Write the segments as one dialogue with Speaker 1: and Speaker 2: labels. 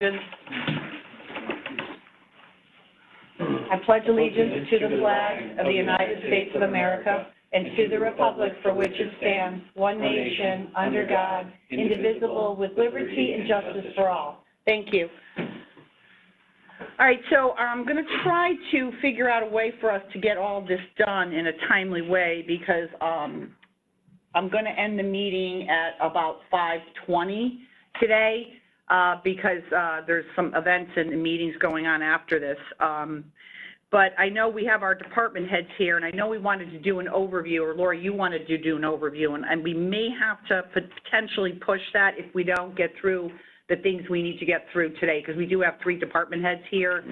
Speaker 1: I pledge allegiance to the flag of the United States of America and to the republic for which it stands, one nation, under God, indivisible, with liberty and justice for all. Thank you. All right, so I'm going to try to figure out a way for us to get all this done in a timely way because I'm going to end the meeting at about 5:20 today because there's some events and meetings going on after this. But I know we have our department heads here, and I know we wanted to do an overview, or Laura, you wanted to do an overview, and we may have to potentially push that if we don't get through the things we need to get through today, because we do have 3 department heads here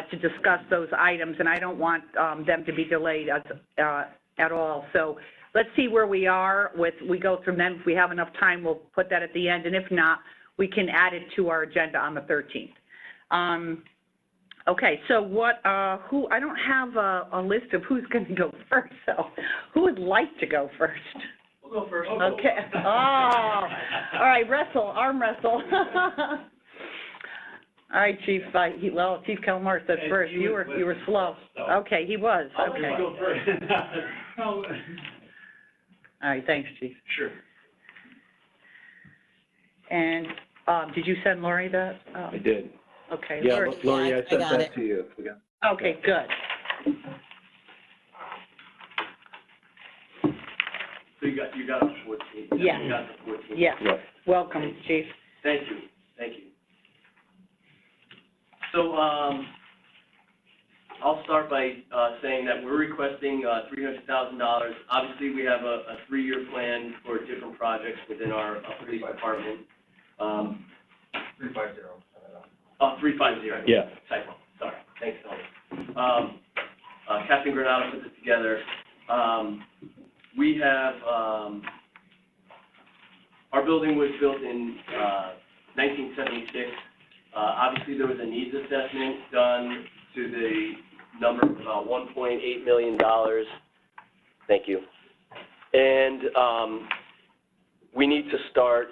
Speaker 1: to discuss those items, and I don't want them to be delayed at all. So let's see where we are we go through them. If we have enough time, we'll put that at the end, and if not, we can add it to our agenda on the 13th. Okay, so I don't have a list of who's going to go first, so who would like to go first?
Speaker 2: We'll go first.
Speaker 1: Okay. Oh, all right, arm wrestle. All right, Chief. Chief Kalmar said first. You were slow. Okay, he was. Okay.
Speaker 2: I'll go first.
Speaker 1: All right, thanks, Chief.
Speaker 2: Sure.
Speaker 1: And did you send Lori that?
Speaker 3: I did.
Speaker 1: Okay.
Speaker 3: Yeah, Lori, I sent that
Speaker 4: it
Speaker 3: to you.
Speaker 1: Okay, good.
Speaker 2: So you got the 14th.
Speaker 1: Yeah.
Speaker 2: You got the 14th.
Speaker 1: Yes.
Speaker 3: Yeah.
Speaker 1: Welcome, Chief.
Speaker 2: Thank you. Thank you. So I'll start by saying that we're requesting $300,000. Obviously, we have a 3-year plan for different projects within our police department.
Speaker 5: 350.
Speaker 2: 350.
Speaker 3: Yeah.
Speaker 2: Typo. Sorry. Thanks, Tony. Captain Granado put this together. We have, our building was built in 1976. Obviously, there was a needs assessment done to the number of about $1.8 million. Thank you. And we need to start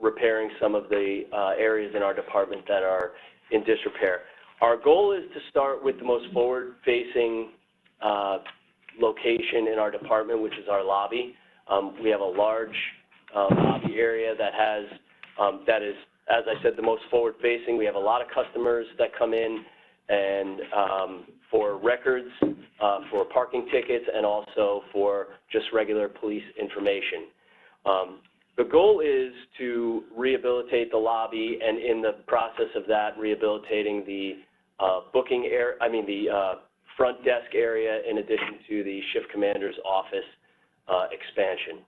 Speaker 2: repairing some of the areas in our department that are in disrepair. Our goal is to start with the most forward-facing location in our department, which is our lobby. We have a large lobby area that has, that is, as I said, the most forward-facing. We have a lot of customers that come in and for records, for parking tickets, and also for just regular police information. The goal is to rehabilitate the lobby, and in the process of that, rehabilitating the the front desk area, in addition to the shift commander's office expansion.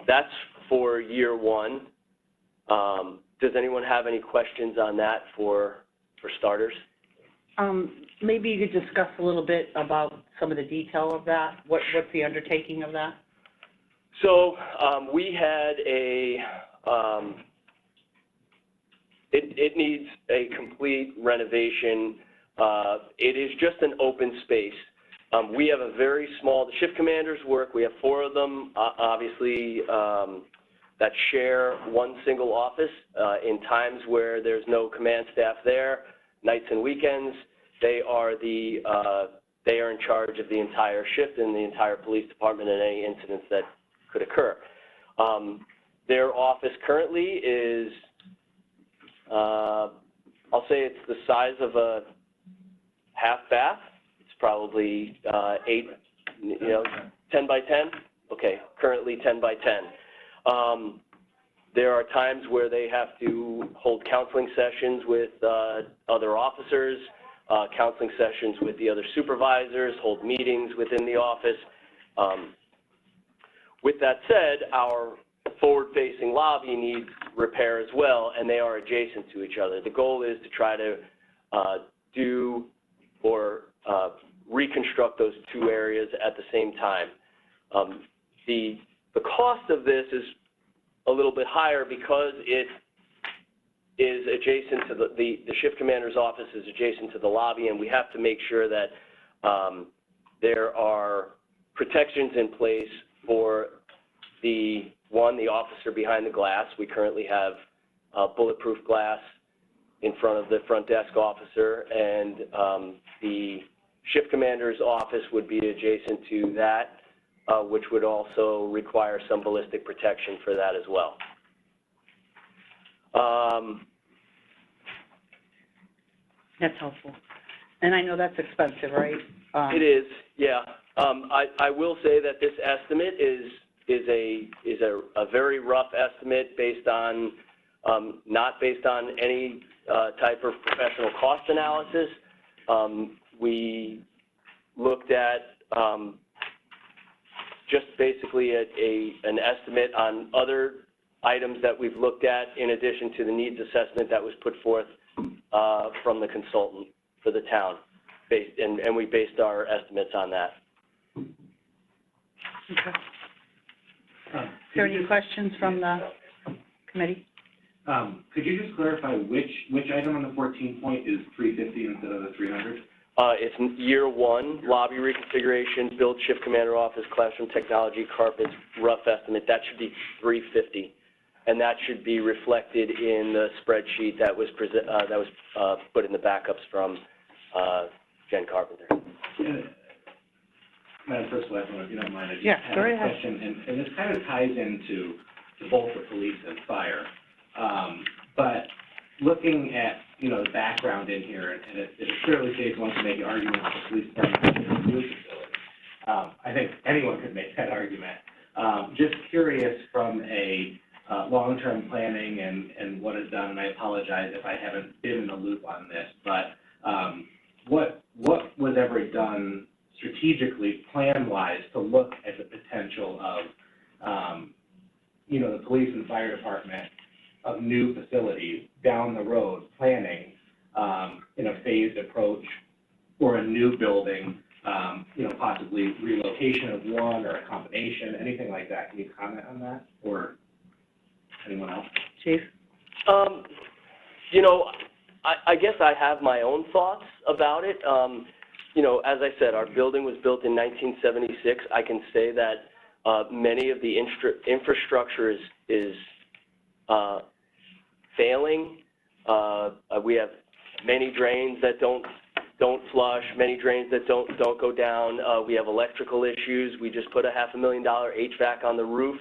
Speaker 2: That's for year 1. Does anyone have any questions on that for starters?
Speaker 1: Maybe you could discuss a little bit about some of the detail of that. What's the undertaking of that?
Speaker 2: So we had it needs a complete renovation. It is just an open space. We have a very small, the shift commanders work, we have 4 of them, obviously, that share one single office. In times where there's no command staff there, nights and weekends, they are in charge of the entire shift in the entire police department and any incidents that could occur. Their office currently is, I'll say it's the size of a half bath. It's probably 10 by 10. Okay, currently 10 by 10. There are times where they have to hold counseling sessions with other officers, counseling sessions with the other supervisors, hold meetings within the office. With that said, our forward-facing lobby needs repair as well, and they are adjacent to each other. The goal is to try to do or reconstruct those 2 areas at the same time. The cost of this is a little bit higher because it is adjacent to the shift commander's office is adjacent to the lobby, and we have to make sure that there are protections in place for the officer behind the glass. We currently have bulletproof glass in front of the front desk officer, and the shift commander's office would be adjacent to that, which would also require some ballistic protection for that as well.
Speaker 1: That's helpful. And I know that's expensive, right?
Speaker 2: It is, yeah. I will say that this estimate is a very rough estimate based on, not based on any type of professional cost analysis. We looked at just basically an estimate on other items that we've looked at in addition to the needs assessment that was put forth from the consultant for the town, and we based our estimates on that.
Speaker 1: Okay. Is there any questions from the committee?
Speaker 3: Could you just clarify which item on the 14 point is 350 instead of the 300?
Speaker 2: It's year one, lobby reconfiguration, build shift commander office, classroom technology, carpets, rough estimate. That should be 350, and that should be reflected in the spreadsheet that was put in the backups from Jen Carpenter.
Speaker 3: Madam First Vice, if you don't mind, I just
Speaker 1: have a
Speaker 3: question, and this kind of ties into both the police and fire. But looking at, the background in here, and it clearly states wants to make an argument for the police department to a new facility. I think anyone could make that argument. Just curious from a long-term planning and what is done, and I apologize if I haven't been in the loop on this, but what was ever done strategically, plan-wise, to look at the potential of, the police and fire department of new facilities down the road, planning in a phased approach, or a new building, possibly relocation of one or a combination, anything like that? Can you comment on that, or anyone else?
Speaker 1: Chief?
Speaker 2: I guess I have my own thoughts about it. As I said, our building was built in 1976. I can say that many of the infrastructure is failing. We have many drains that don't flush, many drains that don't go down. We have electrical issues. We just put a $500,000 HVAC on the roof,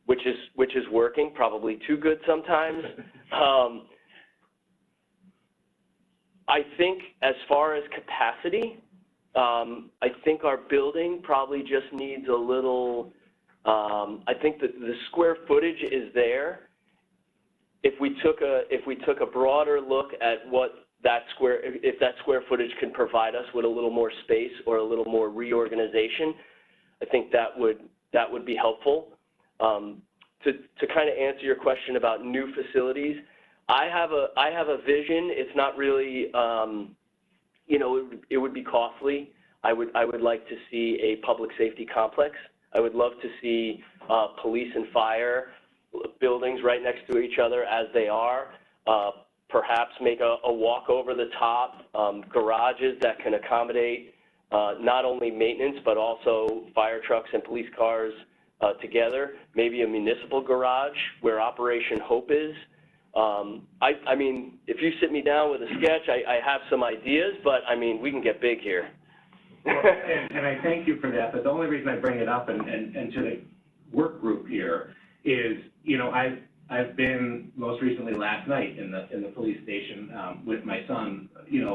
Speaker 2: which is working, probably too good sometimes. I think as far as capacity, I think our building probably just needs a little, I think that the square footage is there. If we took a broader look at what if that square footage can provide us with a little more space or a little more reorganization, I think that would be helpful. To kind of answer your question about new facilities, I have a vision. It's not really, it would be costly. I would like to see a public safety complex. I would love to see police and fire buildings right next to each other as they are. Perhaps make a walk over the top, garages that can accommodate not only maintenance but also fire trucks and police cars together. Maybe a municipal garage where Operation Hope is. I mean, if you sit me down with a sketch, I have some ideas, but I mean, we can get big here.
Speaker 3: Well, and I thank you for that, but the only reason I bring it up and to the work group here is, I've been most recently last night in the police station with my son,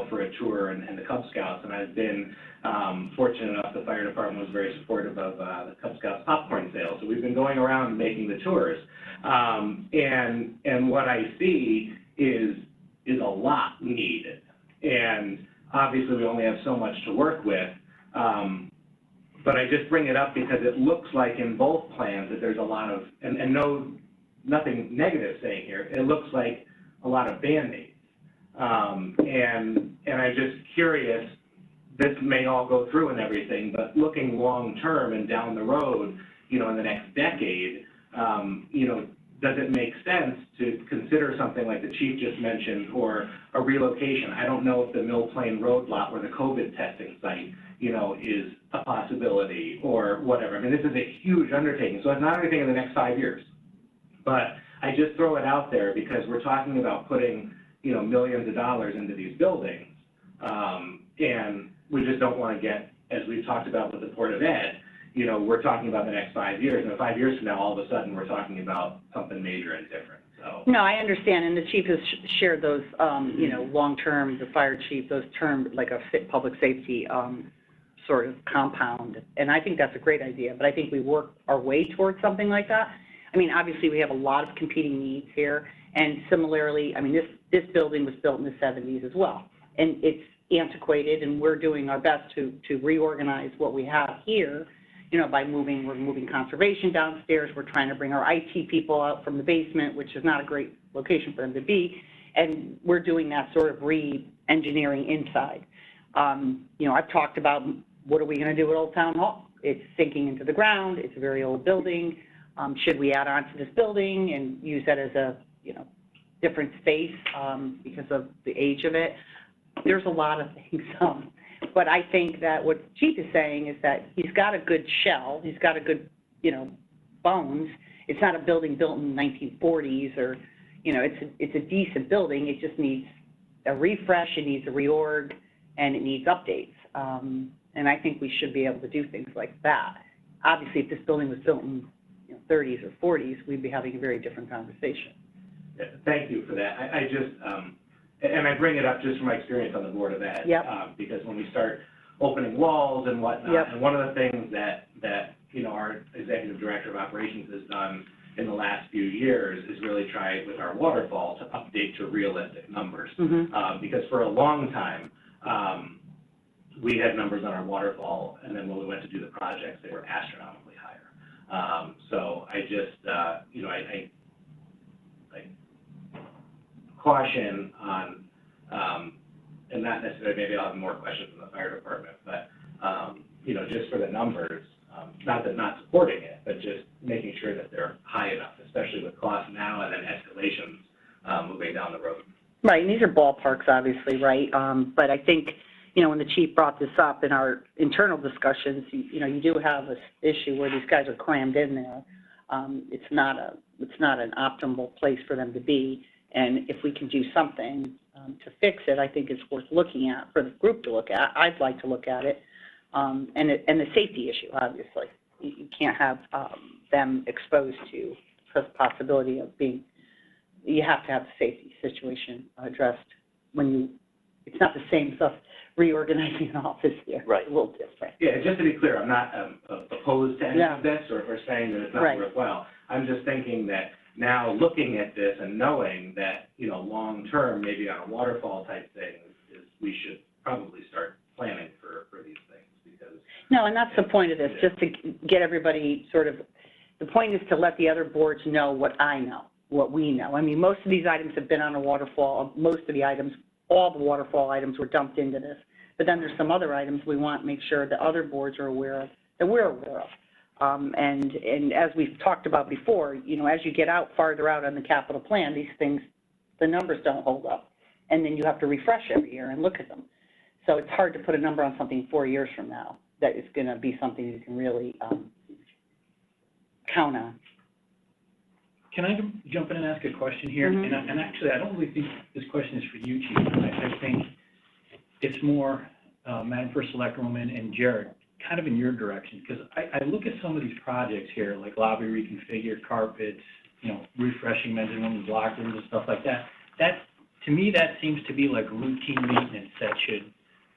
Speaker 3: for a tour and the Cub Scouts, and I've been fortunate enough. The fire department was very supportive of the Cub Scouts popcorn sale, so we've been going around and making the tours, and what I see is a lot needed, and obviously we only have so much to work with. But I just bring it up because it looks like in both plans that there's a lot of, and nothing negative saying here, it looks like a lot of Band-Aids. And I'm just curious, this may all go through and everything, but looking long term and down the road, in the next decade, does it make sense to consider something like the chief just mentioned, or a relocation? I don't know if the Mill Plain Road lot where the COVID testing site, is a possibility or whatever. I mean, this is a huge undertaking, so it's not anything in the next 5 years. But I just throw it out there because we're talking about putting, you know, millions of dollars into these buildings. And we just don't want to get, as we've talked about with the Board of Ed, you know, we're talking about the next 5 years, and 5 years from now, all of a sudden, we're talking about something major and different, so.
Speaker 1: No, I understand, and the chief has shared those, you know, long-term, the fire chief, those terms, like a public safety sort of compound, and I think that's a great idea, but I think we work our way towards something like that. I mean, obviously, we have a lot of competing needs here, and similarly, I mean, this building was built in the 70s as well, and it's antiquated, and we're doing our best to reorganize what we have here, you know, by we're moving conservation downstairs, we're trying to bring our IT people out from the basement, which is not a great location for them to be, and we're doing that sort of re-engineering inside. You know, I've talked about what are we going to do at Old Town Hall? It's sinking into the ground, it's a very old building. Should we add on to this building and use that as a, you know, different space because of the age of it? There's a lot of things. But I think that what Chief is saying is that he's got a good shell, he's got a good, you know, bones. It's not a building built in the 1940s or, you know, it's a decent building. It just needs a refresh, it needs a reorg, and it needs updates. And I think we should be able to do things like that. Obviously, if this building was built in, you know, 30s or 40s, we'd be having a very different conversation.
Speaker 3: Yeah, thank you for that. I just, and I bring it up just from my experience on the Board of Ed.
Speaker 1: Yep.
Speaker 3: Because when we start opening walls and whatnot,
Speaker 1: yep.
Speaker 3: And one of the things that, you know, our Executive Director of Operations has done in the last few years is really try with our waterfall to update to realistic numbers.
Speaker 1: Mm-hmm.
Speaker 3: Because for a long time, we had numbers on our waterfall, and then when we went to do the projects, they were astronomically higher. So I just, you know, I caution on, and not necessarily, maybe I'll have more questions from the fire department, but, you know, just for the numbers, not supporting it, but just making sure that they're high enough, especially with costs now and then escalations moving down the road.
Speaker 1: Right, and these are ballparks, obviously, right? But I think, you know, when the chief brought this up in our internal discussions, you know, you do have this issue where these guys are crammed in there. It's not an optimal place for them to be, and if we can do something to fix it, I think it's worth looking at for the group to look at. I'd like to look at it, and the safety issue, obviously. You can't have them exposed to the possibility of being. You have to have the safety situation addressed when you. It's not the same stuff. Reorganizing an office here.
Speaker 2: Right.
Speaker 1: A little different.
Speaker 3: Yeah, just to be clear, I'm not opposed to any of this or saying that it's not
Speaker 1: right.
Speaker 3: worthwhile. I'm just thinking that now looking at this and knowing that, you know, long-term, maybe on a waterfall type thing, is we should probably start planning for these things because. No,
Speaker 1: and that's the point of this, just to get everybody sort of, the point is to let the other boards know what I know, what we know. I mean, most of these items have been on a waterfall, most of the items, all the waterfall items were dumped into this. But then there's some other items we want to make sure that other boards are aware of, that we're aware of. And as we've talked about before, you know, as you get out farther out on the capital plan, these things, the numbers don't hold up. And then you have to refresh every year and look at them. So it's hard to put a number on something 4 years from now that is going to be something you can really count on.
Speaker 4: Can I jump in and ask a question here?
Speaker 1: Mm-hmm.
Speaker 4: And actually, I don't really think this question is for you, Chief. I think it's more Madam First Selectwoman and Jared, kind of in your direction, because I look at some of these projects here, like lobby reconfigure, carpets, you know, refreshing men's and women's locker rooms and stuff like that. That, to me, that seems to be like routine maintenance that should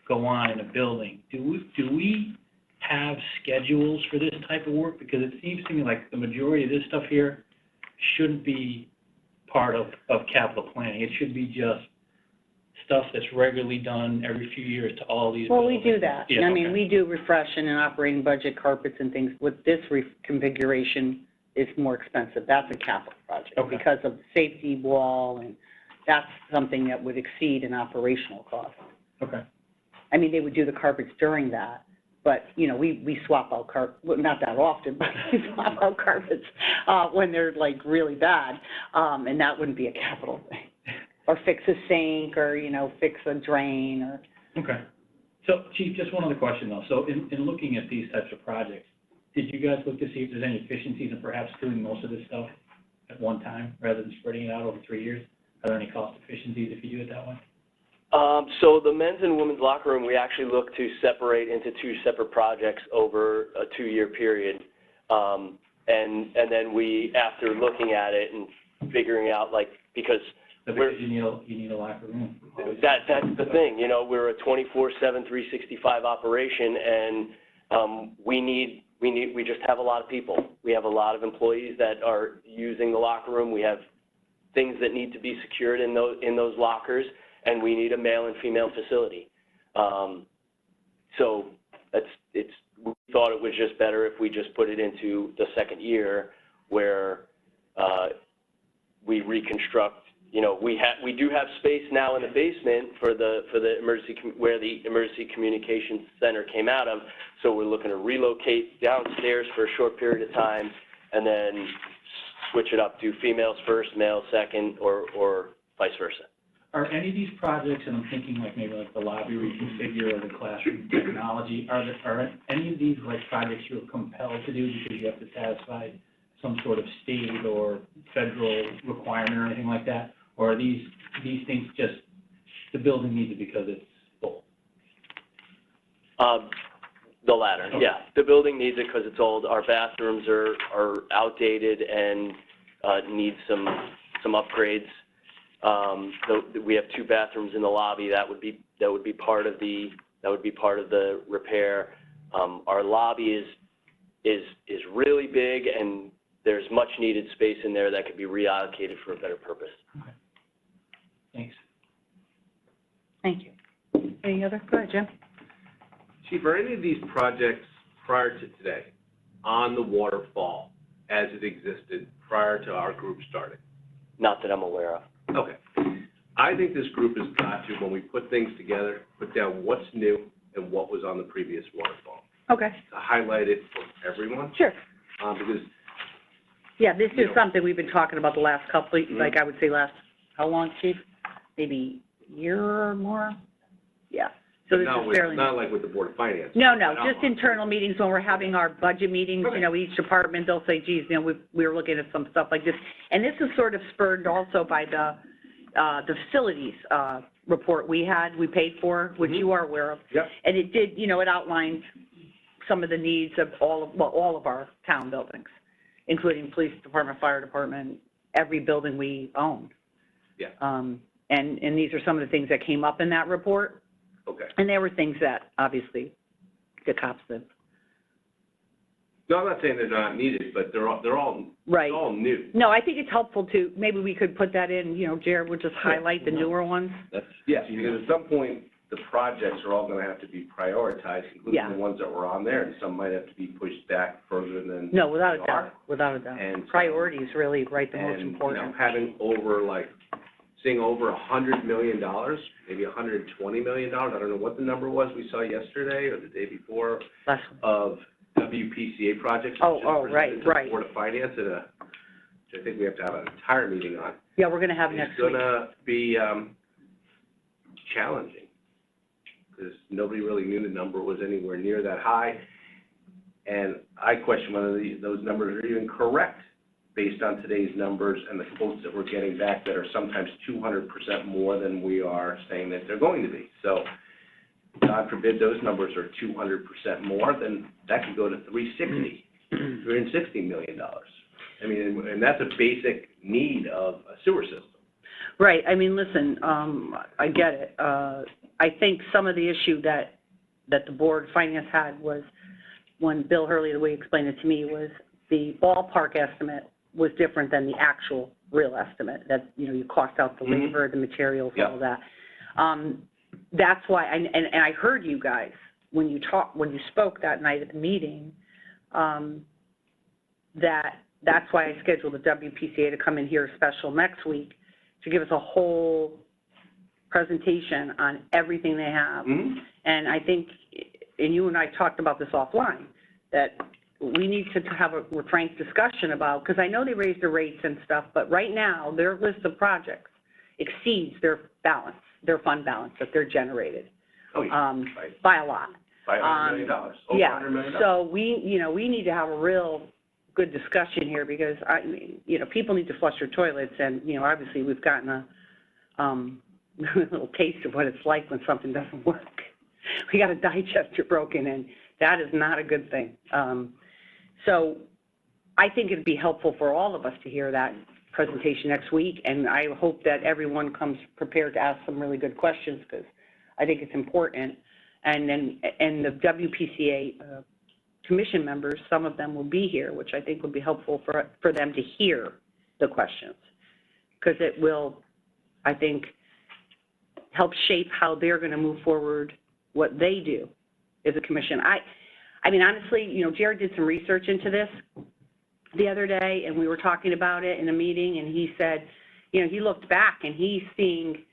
Speaker 4: go on in a building. Do we have schedules for this type of work? Because it seems to me like the majority of this stuff here shouldn't be part of capital planning. It should be just stuff that's regularly done every few years to all these buildings.
Speaker 1: We do that.
Speaker 4: Yeah,
Speaker 1: I mean, we do refresh in an operating budget, carpets and things. With this reconfiguration, it's more expensive. That's a capital project because of the safety wall, and that's something that would exceed an operational cost.
Speaker 4: Okay.
Speaker 1: I mean, they would do the carpets during that. But, you know, we swap out carpets, well, not that often, but we swap out carpets when they're, like, really bad, and that wouldn't be a capital thing. Or fix a sink, or, you know, fix a drain, or...
Speaker 4: Okay. So, Chief, just one other question, though. So, in looking at these types of projects, did you guys look to see if there's any efficiencies in perhaps doing most of this stuff at one time rather than spreading it out over 3 years? Are there any cost efficiencies if you do it that way?
Speaker 2: So the men's and women's locker room, we actually look to separate into 2 separate projects over a 2-year period. And then we, after looking at it and figuring out, like, because
Speaker 4: you need a locker room.
Speaker 2: that's the thing, you know, we're a 24/7, 365 operation, and we just have a lot of people. We have a lot of employees that are using the locker room. We have things that need to be secured in those lockers, and we need a male and female facility. So we thought it was just better if we just put it into the second year where we reconstruct. You know, we do have space now in the basement for the where the emergency communications center came out of. So we're looking to relocate downstairs for a short period of time, and then switch it up to females first, males second, or vice versa.
Speaker 4: Are any of these projects, and I'm thinking like maybe like the lobby reconfigure or the classroom technology, are any of these like projects you're compelled to do because you have to satisfy some sort of state or federal requirement or anything like that? Or are these things just the building needs it because it's old?
Speaker 2: The latter, okay. Yeah. The building needs it because it's old. Our bathrooms are outdated and need some upgrades. So we have 2 bathrooms in the lobby. That would be part of the repair. Our lobby is really big, and there's much needed space in there that could be reallocated for a better purpose.
Speaker 4: Okay. Thanks.
Speaker 1: Thank you. Any other? Go ahead, Jim.
Speaker 5: Chief, are any of these projects prior to today on the waterfall as it existed prior to our group starting?
Speaker 2: Not that I'm aware of.
Speaker 5: Okay. I think this group has got to, when we put things together, put down what's new and what was on the previous waterfall.
Speaker 1: Okay.
Speaker 5: To highlight it for everyone.
Speaker 1: Sure.
Speaker 5: Because
Speaker 1: yeah, this is something we've been talking about the last couple, like I would say how long, Chief? Maybe a year or more? Yeah. So this is fairly...
Speaker 5: Not like with the Board of Finance.
Speaker 1: No, just internal meetings when we're having our budget meetings, you know, each department, they'll say, geez, you know, we were looking at some stuff like this. And this is sort of spurred also by the facilities report we paid for, which you are aware of.
Speaker 5: Yep.
Speaker 1: And it did, you know, it outlined some of the needs of all of our town buildings, including police department, fire department, every building we own.
Speaker 5: Yeah.
Speaker 1: And these are some of the things that came up in that report.
Speaker 5: Okay.
Speaker 1: And there were things that, obviously, the cops did.
Speaker 5: No, I'm not saying they're not needed, but they're all
Speaker 1: right.
Speaker 5: All new.
Speaker 1: No, I think it's helpful to, maybe we could put that in, you know, Jared would just highlight the newer ones.
Speaker 5: Yes, because at some point, the projects are all going to have to be prioritized, including the ones that were on there, and some might have to be pushed back further than
Speaker 1: no, without a doubt, without a doubt.
Speaker 5: And
Speaker 1: priorities really, right, the most important.
Speaker 5: You know, having seeing over $100 million, maybe $120 million, I don't know what the number was we saw yesterday or the day before, of WPCA projects.
Speaker 1: Right.
Speaker 5: Board of Finance, which I think we have to have an entire meeting on.
Speaker 1: Yeah, we're going to have next week.
Speaker 5: It's going to be challenging because nobody really knew the number was anywhere near that high, and I question whether those numbers are even correct based on today's numbers and the quotes that we're getting back that are sometimes 200% more than we are saying that they're going to be. So, God forbid those numbers are 200% more, then that could go to $360 million. I mean, and that's a basic need of a sewer system.
Speaker 1: Right. I mean, listen, I get it. I think some of the issue that the Board of Finance had was when Bill Hurley, the way he explained it to me, was the ballpark estimate was different than the actual real estimate, that, you know, you cost out the labor, the materials, all that. That's why, and I heard you guys, when you spoke that night at the meeting, that's why I scheduled the WPCA to come in here special next week to give us a whole presentation on everything they have. And I think, and you and I talked about this offline, that we need to have a frank discussion about, because I know they raised the rates and stuff, but right now their list of projects exceeds their balance, their fund balance that they're generated by a lot.
Speaker 5: By $100 million. Over $100 million.
Speaker 1: So we need to have a real good discussion here because people need to flush their toilets, and obviously we've gotten a little taste of what it's like when something doesn't work. We got a digester broken, and that is not a good thing. So I think it'd be helpful for all of us to hear that presentation next week, and I hope that everyone comes prepared to ask some really good questions because I think it's important. And the WPCA commission members, some of them will be here, which I think would be helpful for them to hear the questions, because it will, I think, help shape how they're going to move forward what they do as a commission. I mean, honestly, Jared did some research into this the other day, and we were talking about it in a meeting, and he said, he looked back and he's seeing,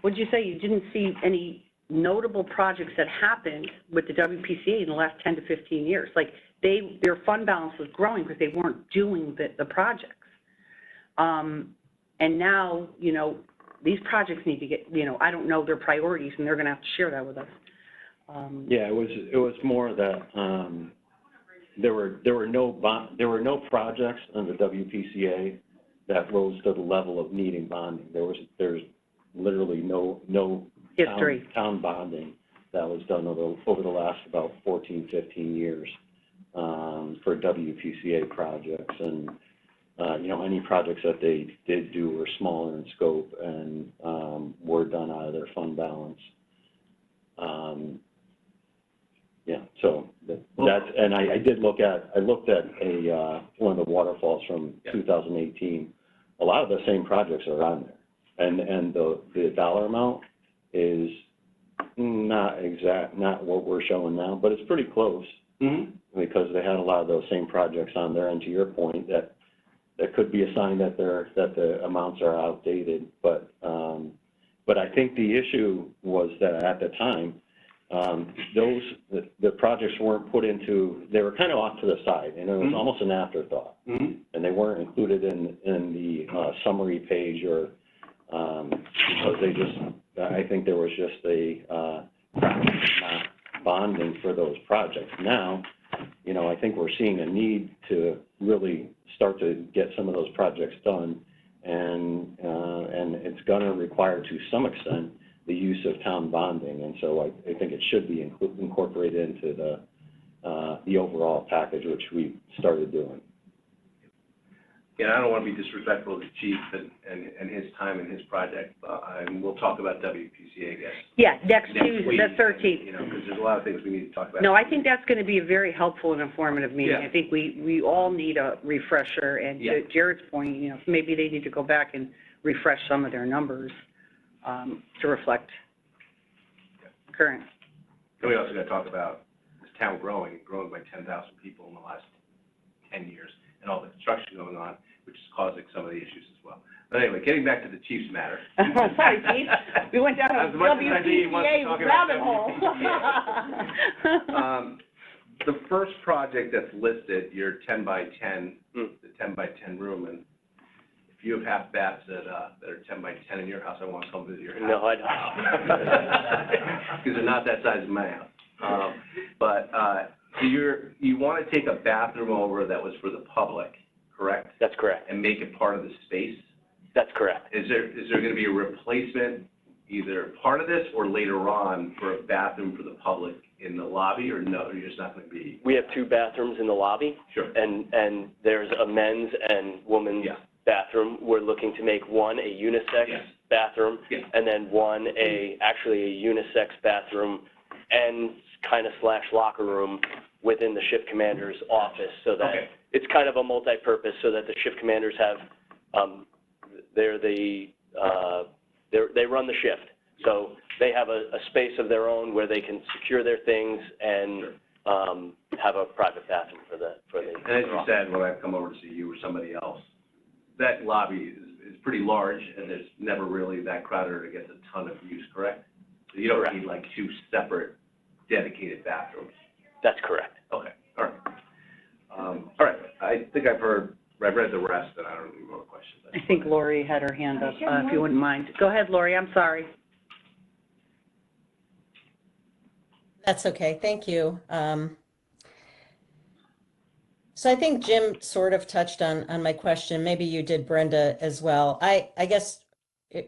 Speaker 1: what'd you say, you didn't see any notable projects that happened with the WPCA in the last 10 to 15 years. Like, their fund balance was growing because they weren't doing the projects. And now, these projects need to get, I don't know their priorities, and they're going to have to share that with us.
Speaker 6: Yeah, it was more that there were no projects on the WPCA that rose to the level of needing bonding. There's literally no
Speaker 1: history
Speaker 6: town bonding that was done over the last about 14, 15 years for WPCA projects, and any projects that they did do were smaller in scope and were done out of their fund balance. Yeah, so that's, and I looked at one of the waterfalls from 2018. A lot of the same projects are on there, and the dollar amount is not what we're showing now, but it's pretty close, because they had a lot of those same projects on there. And to your point, that could be a sign that the amounts are outdated. But I think the issue was that at the time, the projects weren't put into, they were kind of off to the side, and it was almost an afterthought, and they weren't included in the summary page, or because I think there was just a practice not bonding for those projects. Now, I think we're seeing a need to really start to get some of those projects done, and it's going to require, to some extent, the use of town bonding, and so I think it should be incorporated into the overall package, which we started doing.
Speaker 5: Yeah, I don't want to be disrespectful to the chief and his time and his project, and we'll talk about WPCA again.
Speaker 1: Yeah, next Tuesday, the 13th.
Speaker 5: Because there's a lot of things we need to talk about.
Speaker 1: No, I think that's going to be a very helpful and informative meeting.
Speaker 5: Yeah.
Speaker 1: I think we all need a refresher, and to Jared's point, maybe they need to go back and refresh some of their numbers to reflect current.
Speaker 5: And we also got to talk about this town growing by 10,000 people in the last 10 years, and all the construction going on, which is causing some of the issues as well. But anyway, getting back to the chief's matter.
Speaker 1: Sorry, Chief. We went down a WPCA rabbit hole.
Speaker 5: The first project that's listed, your 10 by 10, the 10 by 10 room, and if you have half baths that are 10 by 10 in your house, I want to come visit your house.
Speaker 2: No, I don't.
Speaker 5: Because they're not that size in my house. So you want to take a bathroom over that was for the public, correct?
Speaker 2: That's correct.
Speaker 5: And make it part of the space?
Speaker 2: That's correct.
Speaker 5: Is there going to be a replacement, either part of this or later on, for a bathroom for the public in the lobby, or no, you're just not going to be?
Speaker 2: We have 2 bathrooms in the lobby. Sure. And there's a men's and women's bathroom. We're looking to make one a unisex bathroom, and then one actually a unisex bathroom and kind of / locker room within the shift commander's office, so that it's kind of a multi-purpose, so that the shift commanders have they run the shift, so they have a space of their own where they can secure their things and have a private bathroom for the.
Speaker 5: And as you said, when I come over to see you or somebody else, that lobby is pretty large, and there's never really that crowded or it gets a ton of use, correct? So you don't need like 2 separate dedicated bathrooms.
Speaker 2: That's correct.
Speaker 5: Okay, all right. All right, I think I've read the rest, and I don't have any more questions.
Speaker 1: I think Lori had her hand up, if you wouldn't mind. Go ahead, Lori, I'm sorry.
Speaker 7: That's okay, thank you. So I think Jim sort of touched on my question. Maybe you did, Brenda, as well. I guess,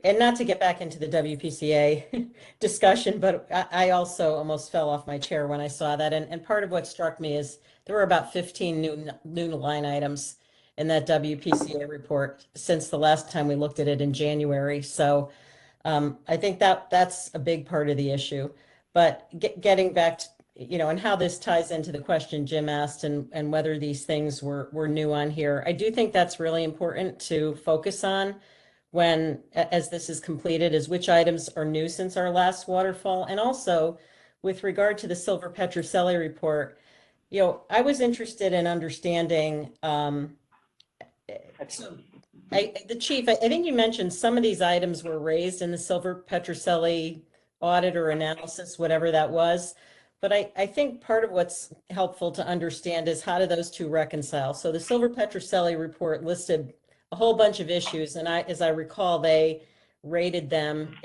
Speaker 7: and not to get back into the WPCA discussion, but I also almost fell off my chair when I saw that. And part of what struck me is there were about 15 new line items in that WPCA report since the last time we looked at it in January. So I think that's a big part of the issue. But getting back to, and how this ties into the question Jim asked and whether these things were new on here, I do think that's really important to focus on when, as this is completed, is which items are new since our last waterfall. And also, with regard to the Silver Petroselli report, I was interested in understanding, so the chief, I think you mentioned some of these items were raised in the Silver Petroselli audit or analysis, whatever that was. But I think part of what's helpful to understand is how do those two reconcile? So the Silver Petroselli report listed a whole bunch of issues, and as I recall, they rated them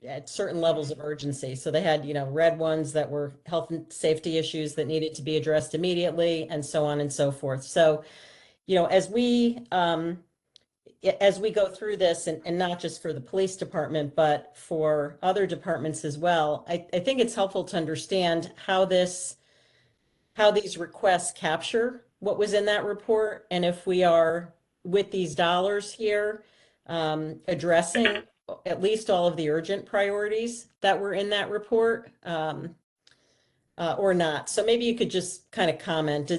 Speaker 7: at certain levels of urgency. So they had, red ones that were health and safety issues that needed to be addressed immediately, and so on and so forth. So, as we go through this, and not just for the police department, but for other departments as well, I think it's helpful to understand how these requests capture what was in that report, and if we are, with these dollars here, addressing at least all of the urgent priorities that were in that report, or not. So maybe you could just kind of comment.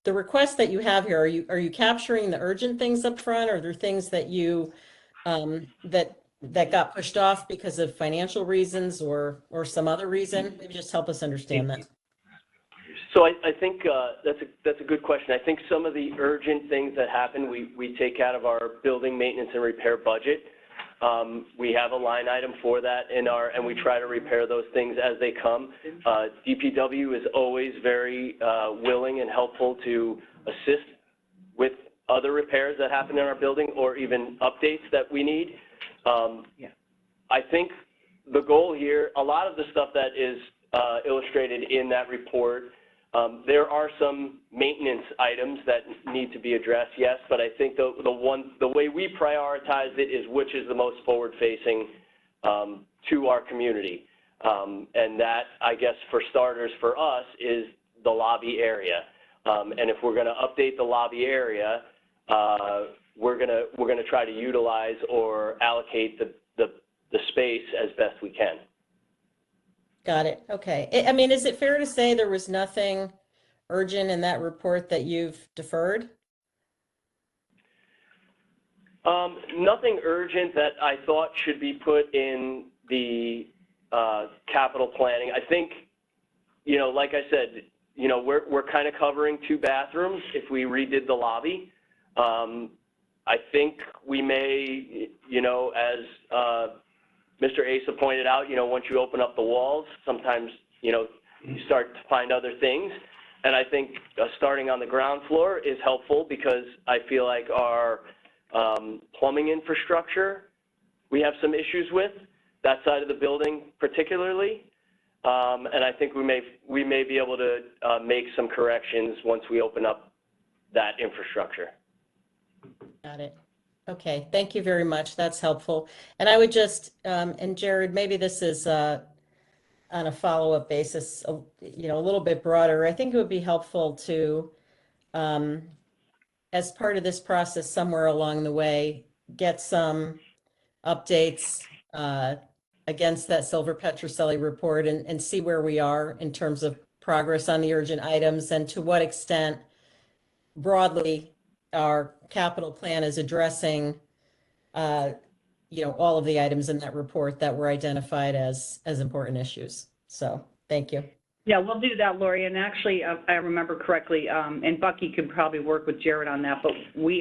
Speaker 7: The requests that you have here, are you capturing the urgent things up front, or are there things that you that got pushed off because of financial reasons or some other reason? Maybe just help us understand that.
Speaker 2: So I think that's a good question. I think some of the urgent things that happen, we take out of our building maintenance and repair budget. We have a line item for that and we try to repair those things as they come. DPW is always very willing and helpful to assist with other repairs that happen in our building or even updates that we need. I think the goal here, a lot of the stuff that is illustrated in that report, there are some maintenance items that need to be addressed, yes, but I think the way we prioritize it is which is the most forward-facing to our community. And that, I guess, for starters, for us, is the lobby area. And if we're going to update the lobby area, we're going to try to utilize or allocate the space as best we can.
Speaker 7: Got it. Okay. I mean, is it fair to say there was nothing urgent in that report that you've deferred?
Speaker 2: Nothing urgent that I thought should be put in the capital planning. I think, like I said, we're kind of covering 2 bathrooms if we redid the lobby. I think we may, as Mr. Asa pointed out, once you open up the walls, sometimes, you start to find other things. And I think starting on the ground floor is helpful because I feel like our plumbing infrastructure, we have some issues with that side of the building particularly. And I think we may be able to make some corrections once we open up that infrastructure.
Speaker 7: Got it. Okay, thank you very much. That's helpful. And I would just, and Jared, maybe this is on a follow-up basis, a little bit broader. I think it would be helpful to, as part of this process somewhere along the way, get some updates against that Silver Petroselli report and see where we are in terms of progress on the urgent items and to what extent broadly our capital plan is addressing, all of the items in that report that were identified as important issues. So thank you.
Speaker 1: Yeah, we'll do that, Lori. And actually, I remember correctly, and Bucky could probably work with Jared on that, but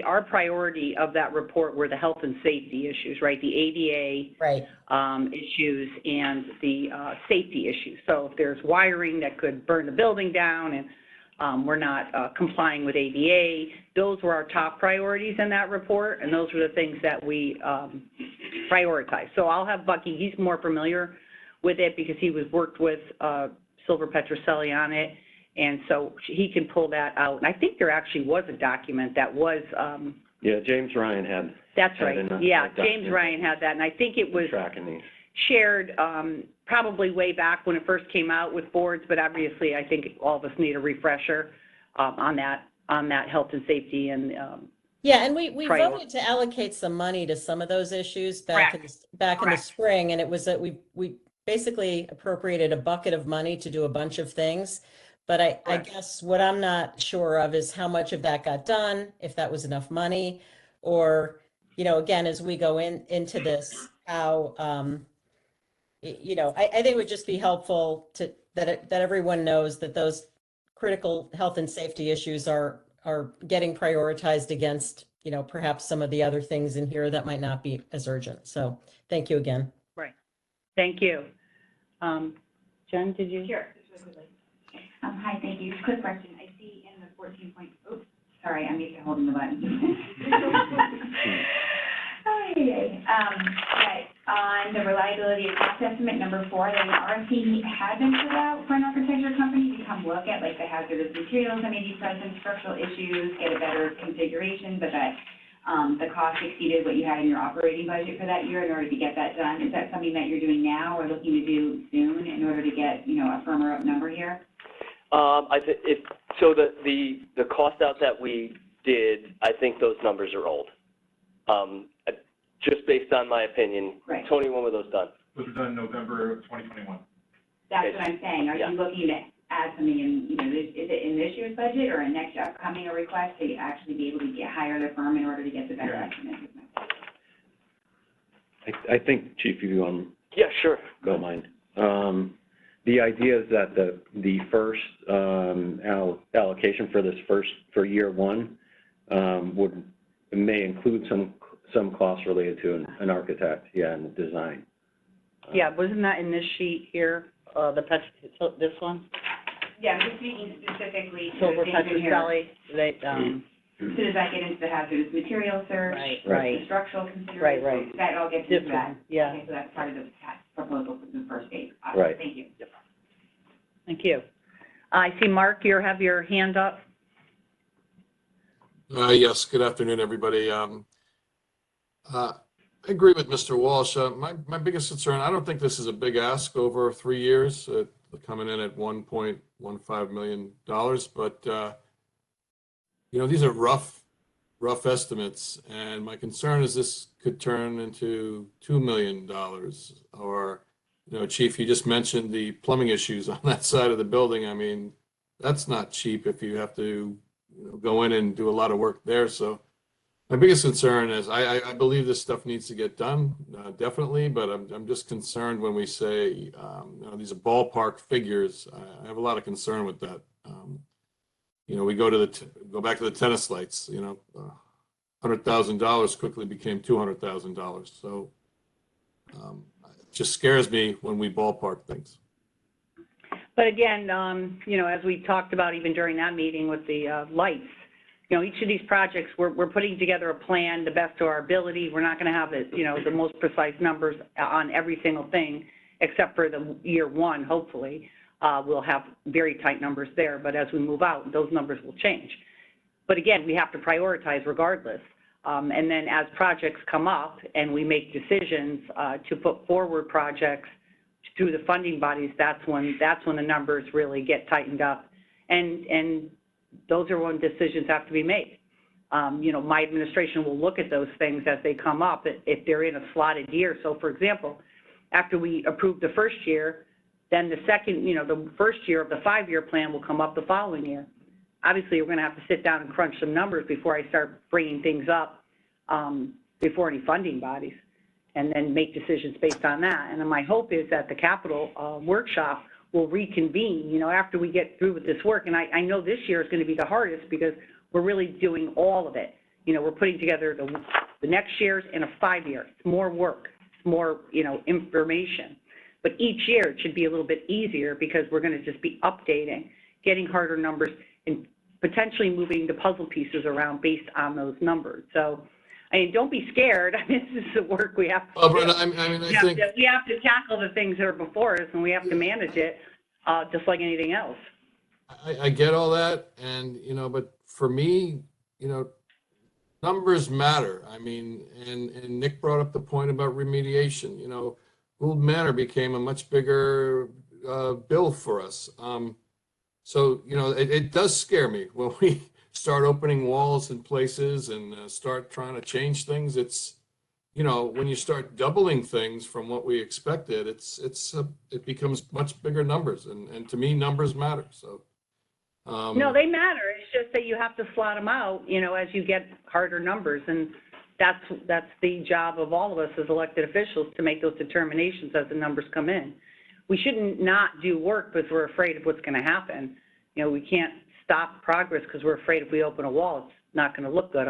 Speaker 1: our priority of that report were the health and safety issues, right? The ADA issues and the safety issues. So if there's wiring that could burn the building down and we're not complying with ADA, those were our top priorities in that report, and those were the things that we prioritized. So I'll have Bucky, he's more familiar with it because he worked with Silver Petroselli on it, And so he can pull that out. And I think there actually was a document that was,
Speaker 6: Yeah, James Ryan had.
Speaker 1: that's right. Yeah, James
Speaker 6: document.
Speaker 1: Ryan had that. And I think it was
Speaker 6: Tracking these.
Speaker 1: shared probably way back when it first came out with boards, but obviously I think all of us need a refresher on that health and safety and
Speaker 7: Yeah, and we
Speaker 1: priority.
Speaker 7: voted to allocate some money to some of those issues back in the spring, and it was that we basically appropriated a bucket of money to do a bunch of things. But I guess what I'm not sure of is how much of that got done, if that was enough money, or, you know, again, as we go into this, how, you know, I think it would just be helpful to that everyone knows that those critical health and safety issues are getting prioritized against, you know, perhaps some of the other things in here that might not be as urgent. So thank you again.
Speaker 1: Right. Thank you. Jen, did you?
Speaker 8: Sure, just really quickly. Hi, thank you. Quick question. I see in the 14 point, oops, sorry, I'm used to holding the button. On the reliability of cost estimate number 4, then the RFP had been put out for an architecture company to come look at like the hazardous materials that may be present, structural issues, get a better configuration, but that the cost exceeded what you had in your operating budget for that year in order to get that done. Is that something that you're doing now or looking to do soon in order to get, you know, a firmer up number here?
Speaker 2: I think so. The cost out that we did, I think those numbers are old. Just based on my opinion.
Speaker 8: Right.
Speaker 2: Tony, when were those done?
Speaker 9: Those were done in November of 2021.
Speaker 8: That's what I'm saying. Are you looking to add something in, you know, is it in this year's budget or a next upcoming request to actually be able to hire the firm in order to get the better estimate?
Speaker 6: I think, Chief, if you want.
Speaker 2: Yeah, sure.
Speaker 6: Don't mind. The idea is that the first allocation for this for year one may include some costs related to an architect, and design.
Speaker 1: Yeah, wasn't that in this sheet here, this one?
Speaker 8: Yeah, I'm just speaking specifically to
Speaker 1: Silver
Speaker 8: the things in here.
Speaker 1: Petrocelli, they,
Speaker 8: So does that get into the hazardous material search?
Speaker 1: Right.
Speaker 8: The structural considerations?
Speaker 1: Right.
Speaker 8: That all gets into that?
Speaker 1: different, yeah.
Speaker 8: Okay, so that's part of the proposal for the first phase.
Speaker 6: Right.
Speaker 8: Thank you.
Speaker 1: Thank you. I see Mark, you have your hand up.
Speaker 10: Yes, good afternoon, everybody. I agree with Mr. Walsh. My biggest concern, I don't think this is a big ask over 3 years, coming in at $1.15 million, but you know, these are rough estimates, and my concern is this could turn into $2 million, or, you know, Chief, you just mentioned the plumbing issues on that side of the building. I mean, that's not cheap if you have to, you know, go in and do a lot of work there. So my biggest concern is I believe this stuff needs to get done, definitely, but I'm just concerned when we say, you know, these are ballpark figures. I have a lot of concern with that. You know, we go back to the tennis lights, you know, $100,000 quickly became $200,000. So it just scares me when we ballpark things.
Speaker 1: But again, you know, as we talked about even during that meeting with the lights, you know, each of these projects, we're putting together a plan the best of our ability. We're not going to have the, you know, the most precise numbers on every single thing, except for the year one, hopefully. We'll have very tight numbers there, but as we move out, those numbers will change. But again, we have to prioritize regardless. And then as projects come up and we make decisions to put forward projects through the funding bodies, that's when the numbers really get tightened up. And those are when decisions have to be made. You know, my administration will look at those things as they come up if they're in a slotted year. So for example, after we approve the first year, then the second, you know, the first year of the 5-year plan will come up the following year. Obviously, we're going to have to sit down and crunch some numbers before I start bringing things up before any funding bodies, and then make decisions based on that. And then my hope is that the capital workshop will reconvene, you know, after we get through with this work. And I know this year is going to be the hardest because we're really doing all of it. You know, we're putting together the next year's and a 5-year. It's more work, it's more, you know, information. But each year it should be a little bit easier because we're going to just be updating, getting harder numbers, and potentially moving the puzzle pieces around based on those numbers. So, I mean, don't be scared. I mean, this is the work we have to do.
Speaker 10: Well, Brenda, I mean, I think
Speaker 1: we have to tackle the things that are before us, and we have to manage it just like anything else.
Speaker 10: I get all that, and, but for me, numbers matter. I mean, and Nick brought up the point about remediation. Gould Manor became a much bigger bill for us. So, it does scare me when we start opening walls in places and start trying to change things. It's, when you start doubling things from what we expected, it becomes much bigger numbers. And to me, numbers matter. So.
Speaker 1: No, they matter. It's just that you have to slot them out, as you get harder numbers. And that's the job of all of us as elected officials, to make those determinations as the numbers come in. We shouldn't not do work because we're afraid of what's going to happen. We can't stop progress because we're afraid if we open a wall, it's not going to look good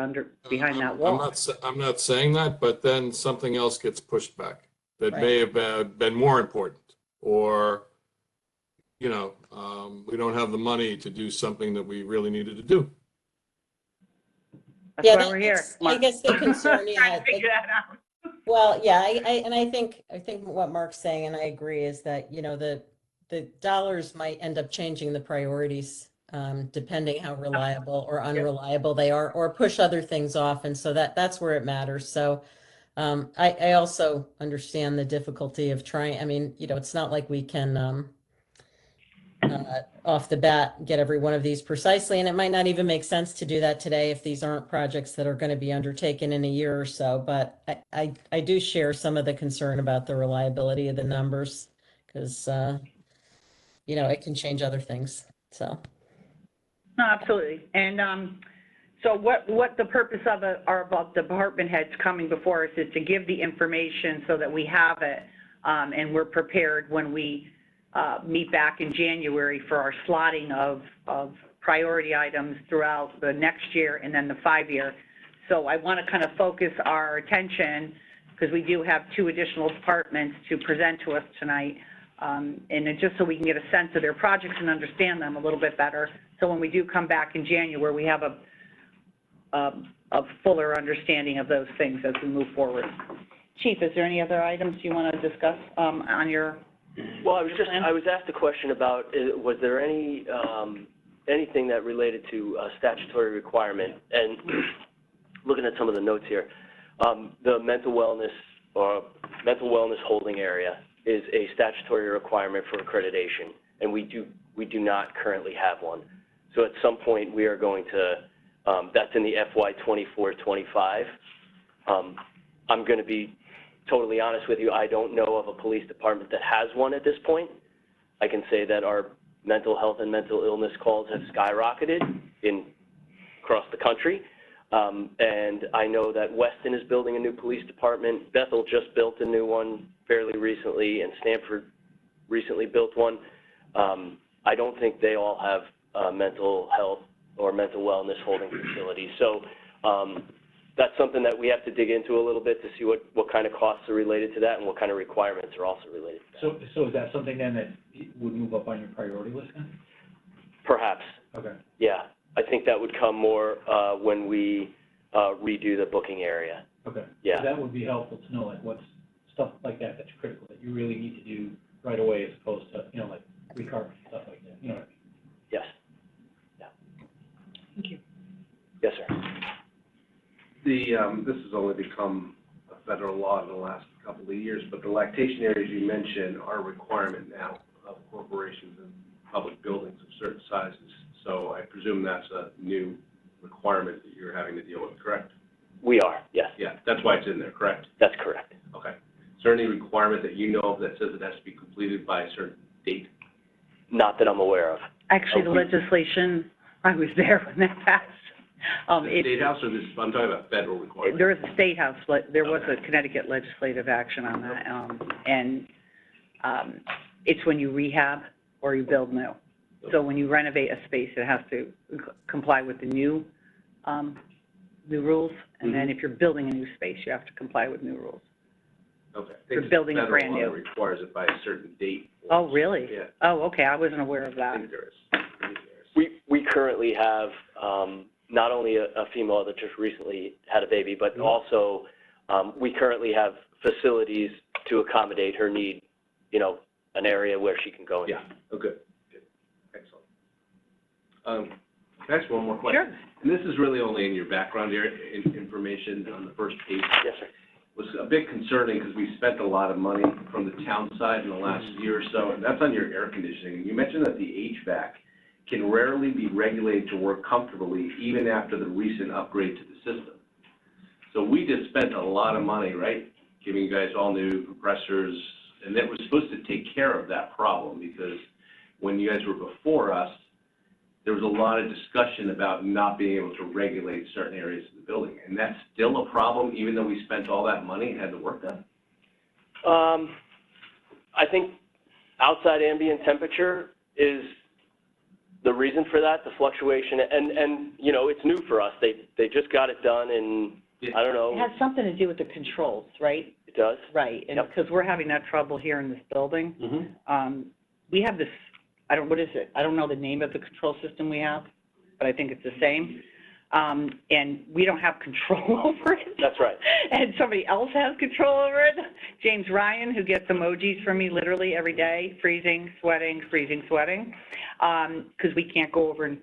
Speaker 1: behind that wall.
Speaker 10: I'm not saying that, but then something else gets pushed back that
Speaker 7: Right.
Speaker 10: may have been more important, or, we don't have the money to do something that we really needed to do.
Speaker 1: That's
Speaker 7: Yeah,
Speaker 1: why we're here.
Speaker 7: I guess the concern,
Speaker 1: Trying
Speaker 7: yeah.
Speaker 1: to figure that out.
Speaker 7: Well, yeah, I think what Mark's saying, and I agree, is that, the dollars might end up changing the priorities, depending how reliable or unreliable they are, or push other things off. And so that's where it matters. So, I also understand the difficulty of trying, I mean, it's not like we can, off the bat, get every one of these precisely. And it might not even make sense to do that today if these aren't projects that are going to be undertaken in a year or so. But I do share some of the concern about the reliability of the numbers, because, it can change other things. So.
Speaker 1: No, absolutely. And so what the purpose of about department heads coming before us is to give the information so that we have it, and we're prepared when we meet back in January for our slotting of priority items throughout the next year and then the 5-year. So I want to kind of focus our attention, because we do have 2 additional departments to present to us tonight, and just so we can get a sense of their projects and understand them a little bit better. So when we do come back in January, we have a fuller understanding of those things as we move forward. Chief, is there any other items you want to discuss on your?
Speaker 2: Well, I was asked a question about, was there anything that related to statutory requirement? And looking at some of the notes here, the mental wellness holding area is a statutory requirement for accreditation, and we do not currently have one. So at some point we are going to, that's in the FY 24-25. I'm going to be totally honest with you, I don't know of a police department that has one at this point. I can say that our mental health and mental illness calls have skyrocketed across the country. And I know that Weston is building a new police department. Bethel just built a new one fairly recently, and Stanford recently built one. I don't think they all have mental health or mental wellness holding facilities. So that's something that we have to dig into a little bit to see what kind of costs are related to that and what kind of requirements are also related to that.
Speaker 4: So is that something then that would move up on your priority list then?
Speaker 2: Perhaps.
Speaker 4: Okay.
Speaker 2: Yeah, I think that would come more when we redo the booking area.
Speaker 4: Okay.
Speaker 2: Yeah.
Speaker 4: So that would be helpful to know, like, what's stuff like that that's critical that you really need to do right away, as opposed to, like recarpeting, stuff like that. You know what I mean?
Speaker 2: Yes. Yeah.
Speaker 1: Thank you.
Speaker 2: Yes, sir.
Speaker 5: This has only become a federal law in the last couple of years, but the lactation areas you mentioned are a requirement now of corporations and public buildings of certain sizes. So I presume that's a new requirement that you're having to deal with, correct?
Speaker 2: We are, yes.
Speaker 5: Yeah, that's why it's in there, correct?
Speaker 2: That's correct.
Speaker 5: Okay. Is there any requirement that you know of that says it has to be completed by a certain date?
Speaker 2: Not that I'm aware of.
Speaker 1: Actually, the legislation, I was there when that passed.
Speaker 5: The State House, or this, I'm talking about federal requirement?
Speaker 1: There is a State House, there was a Connecticut legislative action on that, and it's when you rehab or you build new. So when you renovate a space, it has to comply with the new rules, and then if you're building a new space, you have to comply with new rules.
Speaker 5: Okay.
Speaker 1: For building a brand new.
Speaker 5: Federal law requires it by a certain date.
Speaker 1: Oh, really?
Speaker 5: Yeah.
Speaker 1: Oh, okay, I wasn't aware of
Speaker 5: I
Speaker 1: that.
Speaker 5: think there is.
Speaker 2: We currently have not only a female that just recently had a baby, but also we currently have facilities to accommodate her need, an area where she can go in.
Speaker 5: Yeah, oh, good. Good. Excellent. Can I ask one more question?
Speaker 1: Sure.
Speaker 5: And this is really only in your background information on the first page.
Speaker 2: Yes, sir.
Speaker 5: Was a bit concerning because we spent a lot of money from the town side in the last year or so, and that's on your air conditioning. You mentioned that the HVAC can rarely be regulated to work comfortably even after the recent upgrade to the system. So we just spent a lot of money, right, giving you guys all new compressors, and that was supposed to take care of that problem because when you guys were before us, there was a lot of discussion about not being able to regulate certain areas of the building. And that's still a problem, even though we spent all that money and had the work done?
Speaker 2: I think outside ambient temperature is the reason for that, the fluctuation. And you know, it's new for us. They just got it done in, I don't know.
Speaker 1: It has something to do with the controls, right?
Speaker 2: It does?
Speaker 1: Right, and because we're having that trouble here in this building.
Speaker 5: Mm-hmm.
Speaker 1: We have this, what is it? I don't know the name of the control system we have, but I think it's the same. And we don't have control over it.
Speaker 2: That's right.
Speaker 1: And somebody else has control over it. James Ryan, who gets emojis from me literally every day, freezing, sweating, because we can't go over and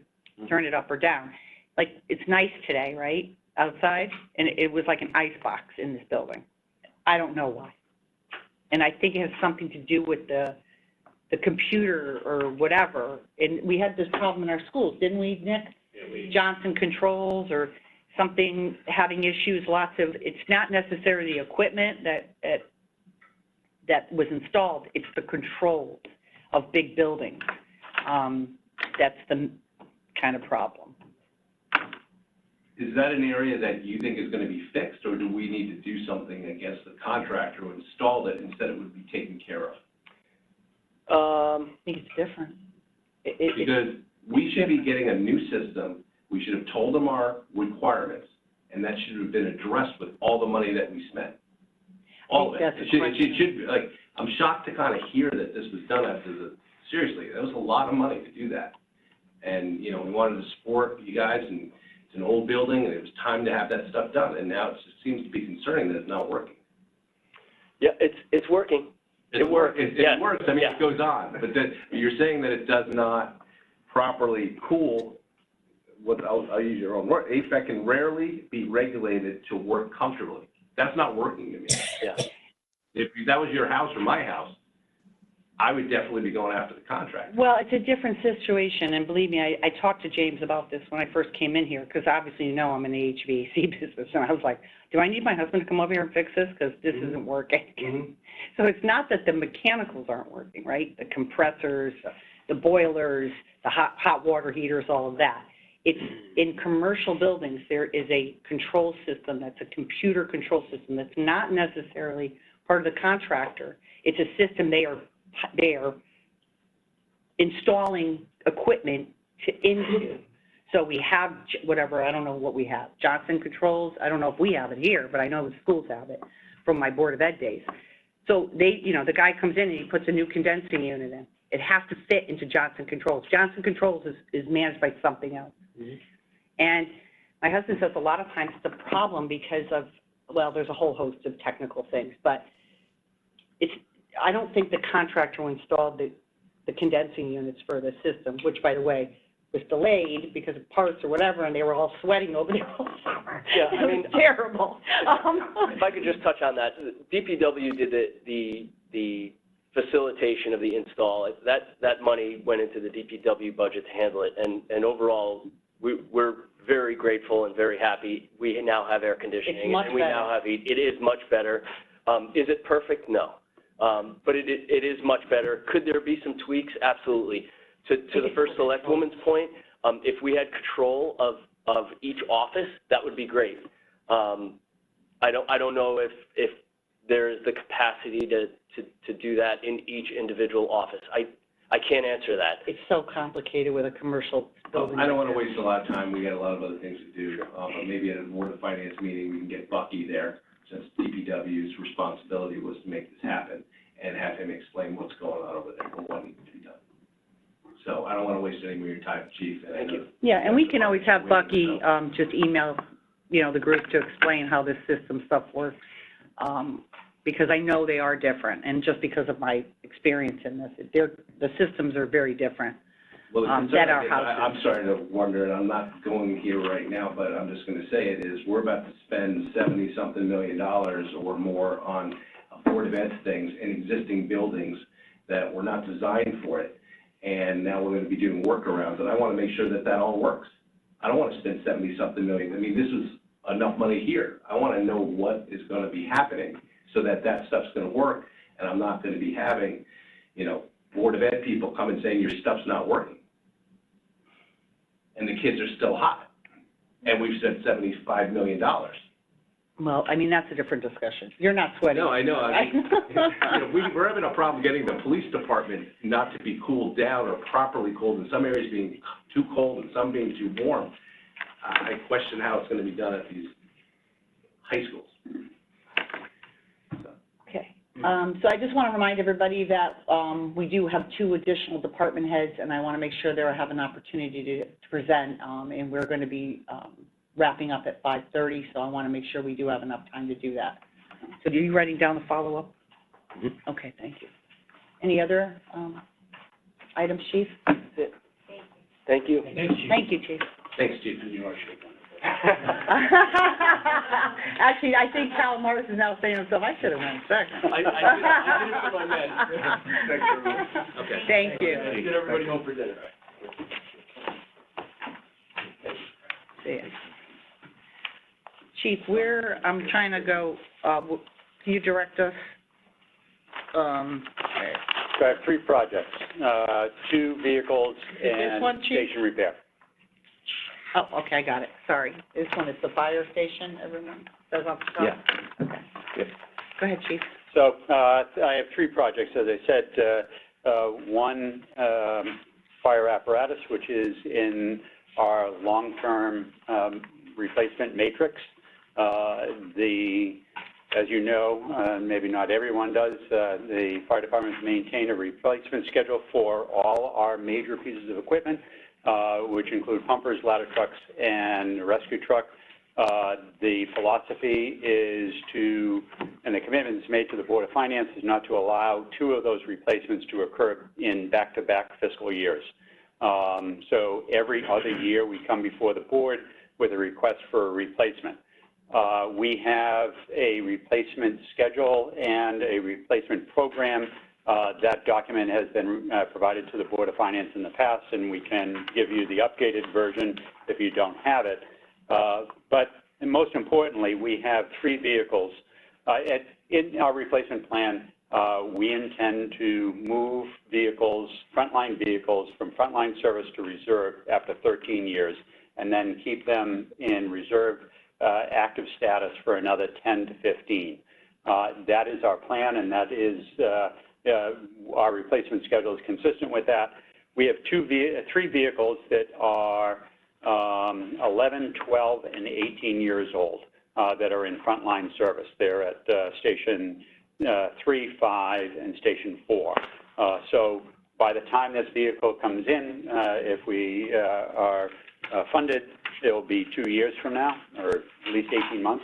Speaker 1: turn it up or down. Like, it's nice today, right, outside, and it was like an ice box in this building. I don't know why. And I think it has something to do with the computer or whatever. And we had this problem in our schools, didn't we, Nick? Yeah, Johnson Controls or something having issues, it's not necessarily the equipment that was installed, it's the controls of big buildings. That's the kind of problem.
Speaker 5: Is that an area that you think is going to be fixed, or do we need to do something against the contractor who installed it instead it would be taken care of?
Speaker 1: I think it's different.
Speaker 5: Because we should be getting a new system. We should have told them our requirements, and that should have been addressed with all the money that we spent. All of it.
Speaker 1: That's
Speaker 5: It should be, like, I'm shocked to kind of hear that this was done seriously, that was a lot of money to do that. And, you know, we wanted to support you guys, and it's an old building, and it was time to have that stuff done, and now it just seems to be concerning that it's not working.
Speaker 2: Yeah, it's working. It works.
Speaker 5: It works. I mean,
Speaker 2: Yeah.
Speaker 5: it goes on, but then you're saying that it does not properly cool. I'll use your own word. HVAC can rarely be regulated to work comfortably. That's not working to me.
Speaker 2: Yeah.
Speaker 5: If that was your house or my house, I would definitely be going after the contract.
Speaker 1: Well, it's a different situation, and believe me, I talked to James about this when I first came in here, because obviously, you know, I'm in the HVAC business, and I was like, do I need my husband to come over here and fix this, because this isn't working?
Speaker 5: Mm-hmm.
Speaker 1: So it's not that the mechanicals aren't working, right? The compressors, the boilers, the hot water heaters, all of that. It's in commercial buildings, there is a control system that's a computer control system that's not necessarily part of the contractor. It's a system they are installing equipment into. So we have whatever, I don't know what we have, Johnson Controls. I don't know if we have it here, but I know the schools have it from my Board of Ed days. So they, you know, the guy comes in and he puts a new condensing unit in. It has to fit into Johnson Controls. Johnson Controls is managed by something else. Mm-hmm. And my husband says a lot of times it's a problem because of, well, there's a whole host of technical things, but I don't think the contractor who installed the condensing units for the system, which, by the way, was delayed because of parts or whatever, and they were all sweating over there all summer.
Speaker 2: Yeah, I mean,
Speaker 1: it was terrible.
Speaker 2: If I could just touch on that, DPW did the facilitation of the install. That money went into the DPW budget to handle it, and overall, we're very grateful and very happy. We now have air conditioning, and we now have heat. It is much better. Is it perfect? No. But it is much better. Could there be some tweaks? Absolutely. To the first select woman's point, if we had control of each office, that would be great. I don't know if there's the capacity to do that in each individual office. I can't answer that.
Speaker 1: It's so complicated with a commercial building.
Speaker 5: I don't want to waste a lot of time. We got a lot of other things to do. Maybe at a Board of Finance meeting, we can get Bucky there, since DPW's responsibility was to make this happen, and have him explain what's going on over there and what needs to be done. So I don't want to waste any more of your time, Chief.
Speaker 2: Thank you.
Speaker 1: Yeah, and we can always have Bucky just email, you know, the group to explain how this system stuff works, because I know they are different, and just because of my experience in this, the systems are very different.
Speaker 5: Well, the concern
Speaker 11: that are
Speaker 5: is,
Speaker 11: houses.
Speaker 5: I'm starting to wonder, and I'm not going here right now, but I'm just gonna say it, is we're about to spend $70-something million or more on Board of Ed things in existing buildings that were not designed for it. And now we're gonna be doing workarounds, and I wanna make sure that that all works. I don't wanna spend $70-something million. I mean, this was enough money here. I wanna know what is gonna be happening so that that stuff's gonna work, and I'm not gonna be having, you know, Board of Ed people come and saying your stuff's not working. And the kids are still hot. And we've spent $75 million.
Speaker 11: Well, I mean, that's a different discussion. You're not sweating.
Speaker 5: No, I know. I mean, you know, we're having a problem getting the police department not to be cooled down or properly cooled, in some areas being too cold and some being too warm. I question how it's going to be done at these high schools.
Speaker 11: Okay. So I just want to remind everybody that we do have 2 additional department heads, and I want to make sure they have an opportunity to present, and we're going to be wrapping up at 5:30, so I want to make sure we do have enough time to do that. So are you writing down the follow-up?
Speaker 2: Mm-hmm.
Speaker 11: Okay, thank you. Any other items, Chief?
Speaker 2: Thank you.
Speaker 11: Thank you, Chief.
Speaker 5: Thanks, Chief.
Speaker 11: Actually, I think Cal Morris is now saying to himself, I should have went second.
Speaker 2: I did it for my men.
Speaker 5: Thanks, everyone. Okay.
Speaker 11: Thank you.
Speaker 2: Get everybody home for dinner.
Speaker 11: See ya. Chief, I'm trying to go, can you direct us?
Speaker 12: So I have 3 projects, 2 vehicles and
Speaker 11: one, Chief?
Speaker 12: station repair.
Speaker 11: Oh, okay, I got it, sorry. This one is the fire station, everyone? Says off the top?
Speaker 12: Yeah.
Speaker 11: Okay.
Speaker 12: Yep.
Speaker 11: Go ahead, Chief.
Speaker 12: So I have 3 projects, as I said. One, fire apparatus, which is in our long-term replacement matrix. As you know, maybe not everyone does, the fire departments maintain a replacement schedule for all our major pieces of equipment, which include pumpers, ladder trucks, and rescue truck. The philosophy is and the commitment is made to the Board of Finance is not to allow 2 of those replacements to occur in back-to-back fiscal years. So every other year we come before the board with a request for a replacement. We have a replacement schedule and a replacement program. That document has been provided to the Board of Finance in the past, and we can give you the updated version if you don't have it. But most importantly, we have 3 vehicles. In our replacement plan, we intend to move vehicles, frontline vehicles, from frontline service to reserve after 13 years, and then keep them in reserve active status for another 10 to 15. That is our plan, and that is our replacement schedule is consistent with that. We have 3 vehicles that are 11, 12, and 18 years old that are in frontline service. They're at Station 3, 5, and Station 4. So by the time this vehicle comes in, if we are funded, it will be 2 years from now, or at least 18 months.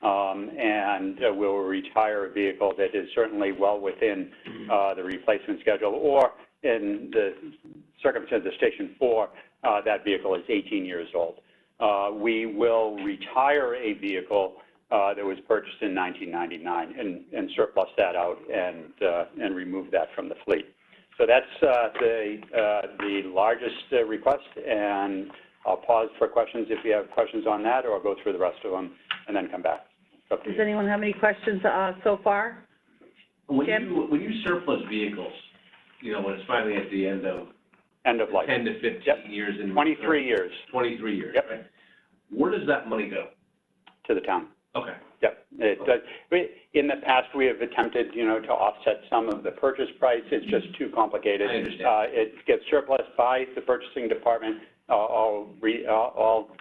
Speaker 12: And we'll retire a vehicle that is certainly well within the replacement schedule, or in the circumstance of Station 4, that vehicle is 18 years old. We will retire a vehicle that was purchased in 1999 and surplus that out and remove that from the fleet. So that's the largest request, and I'll pause for questions if you have questions on that, or I'll go through the rest of them and then come back.
Speaker 11: Does anyone have any questions so far?
Speaker 5: When you surplus vehicles, you know, when it's finally at the end of
Speaker 12: life,
Speaker 5: 10 to 15 years, in
Speaker 12: 23 years.
Speaker 5: 23 years,
Speaker 12: yep.
Speaker 5: Right? Where does that money go?
Speaker 12: To the town.
Speaker 5: Okay.
Speaker 12: Yep. It does. In the past, we have attempted, you know, to offset some of the purchase price. It's just too complicated.
Speaker 5: I understand.
Speaker 12: It gets surplus by the purchasing department. All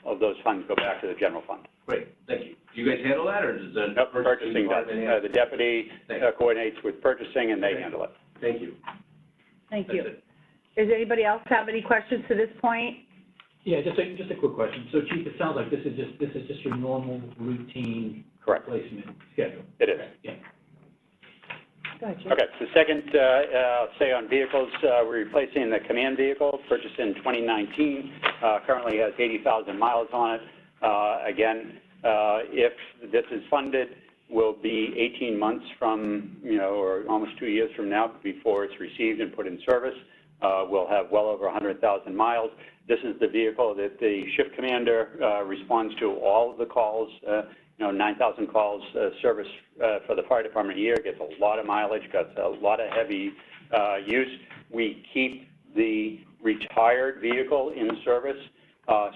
Speaker 12: of those funds go back to the general fund.
Speaker 5: Great, thank you. Do you guys handle that, or does the
Speaker 12: purchasing does?
Speaker 5: department
Speaker 12: The deputy coordinates with purchasing, and they handle it.
Speaker 5: Thank you.
Speaker 11: Thank
Speaker 5: That's
Speaker 11: you.
Speaker 5: it.
Speaker 11: Does anybody else have any questions to this point?
Speaker 4: Yeah, just a quick question. So, Chief, it sounds like this is just your normal routine
Speaker 12: Correct.
Speaker 4: replacement schedule.
Speaker 12: It is.
Speaker 4: Yeah.
Speaker 1: Go ahead, Jim.
Speaker 12: Okay, the second, I'll say on vehicles, we're replacing the command vehicle purchased in 2019. Currently has 80,000 miles on it. Again, if this is funded, will be 18 months from, or almost 2 years from now before it's received and put in service. We'll have well over 100,000 miles. This is the vehicle that the shift commander responds to all of the calls, 9,000 calls service for the fire department a year, gets a lot of mileage, gets a lot of heavy use. We keep the retired vehicle in service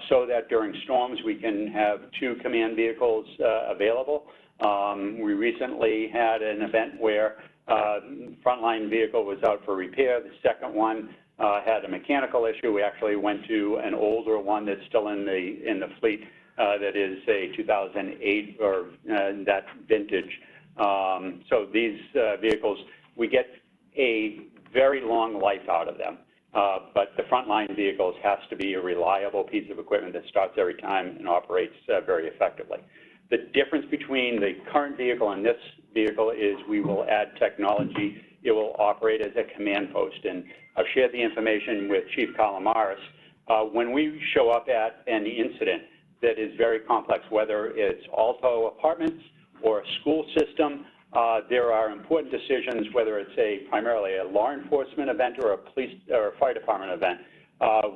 Speaker 12: so that during storms we can have 2 command vehicles available. We recently had an event where frontline vehicle was out for repair. The second one had a mechanical issue. We actually went to an older one that's still in the fleet that is a 2008 or that vintage. So these vehicles, we get a very long life out of them. But the frontline vehicles has to be a reliable piece of equipment that starts every time and operates very effectively. The difference between the current vehicle and this vehicle is we will add technology. It will operate as a command post. And I've shared the information with Chief Calamaris. When we show up at an incident that is very complex, whether it's Alto apartments or a school system, there are important decisions, whether it's primarily a law enforcement event or a police or a fire department event.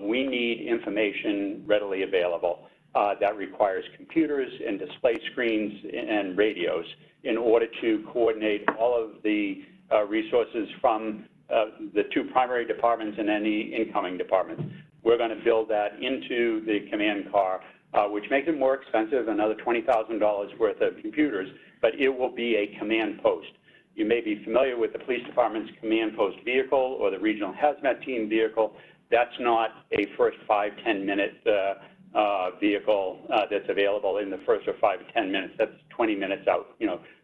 Speaker 12: We need information readily available. That requires computers and display screens and radios in order to coordinate all of the resources from the 2 primary departments and any incoming departments. We're going to build that into the command car, which makes it more expensive, another $20,000 worth of computers, but it will be a command post. You may be familiar with the police department's command post vehicle or the regional hazmat team vehicle. That's not a first 5-10 minute vehicle that's available in the first or 5 to 10 minutes. That's 20 minutes out.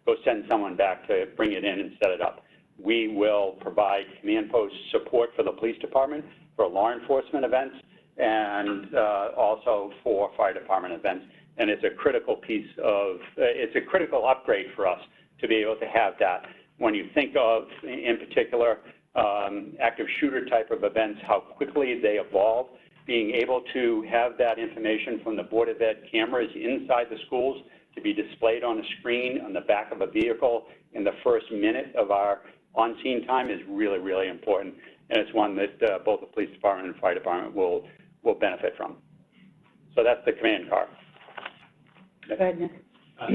Speaker 12: Go send someone back to bring it in and set it up. We will provide command post support for the police department, for law enforcement events, and also for fire department events. And it's a critical piece of, it's a critical upgrade for us to be able to have that. When you think of, in particular, active shooter type of events, how quickly they evolve, being able to have that information from the Board of Ed cameras inside the schools to be displayed on a screen on the back of a vehicle in the first minute of our on-scene time is really, really important. And it's one that both the police department and fire department will benefit from. So that's the command car.
Speaker 1: Go ahead, Nick.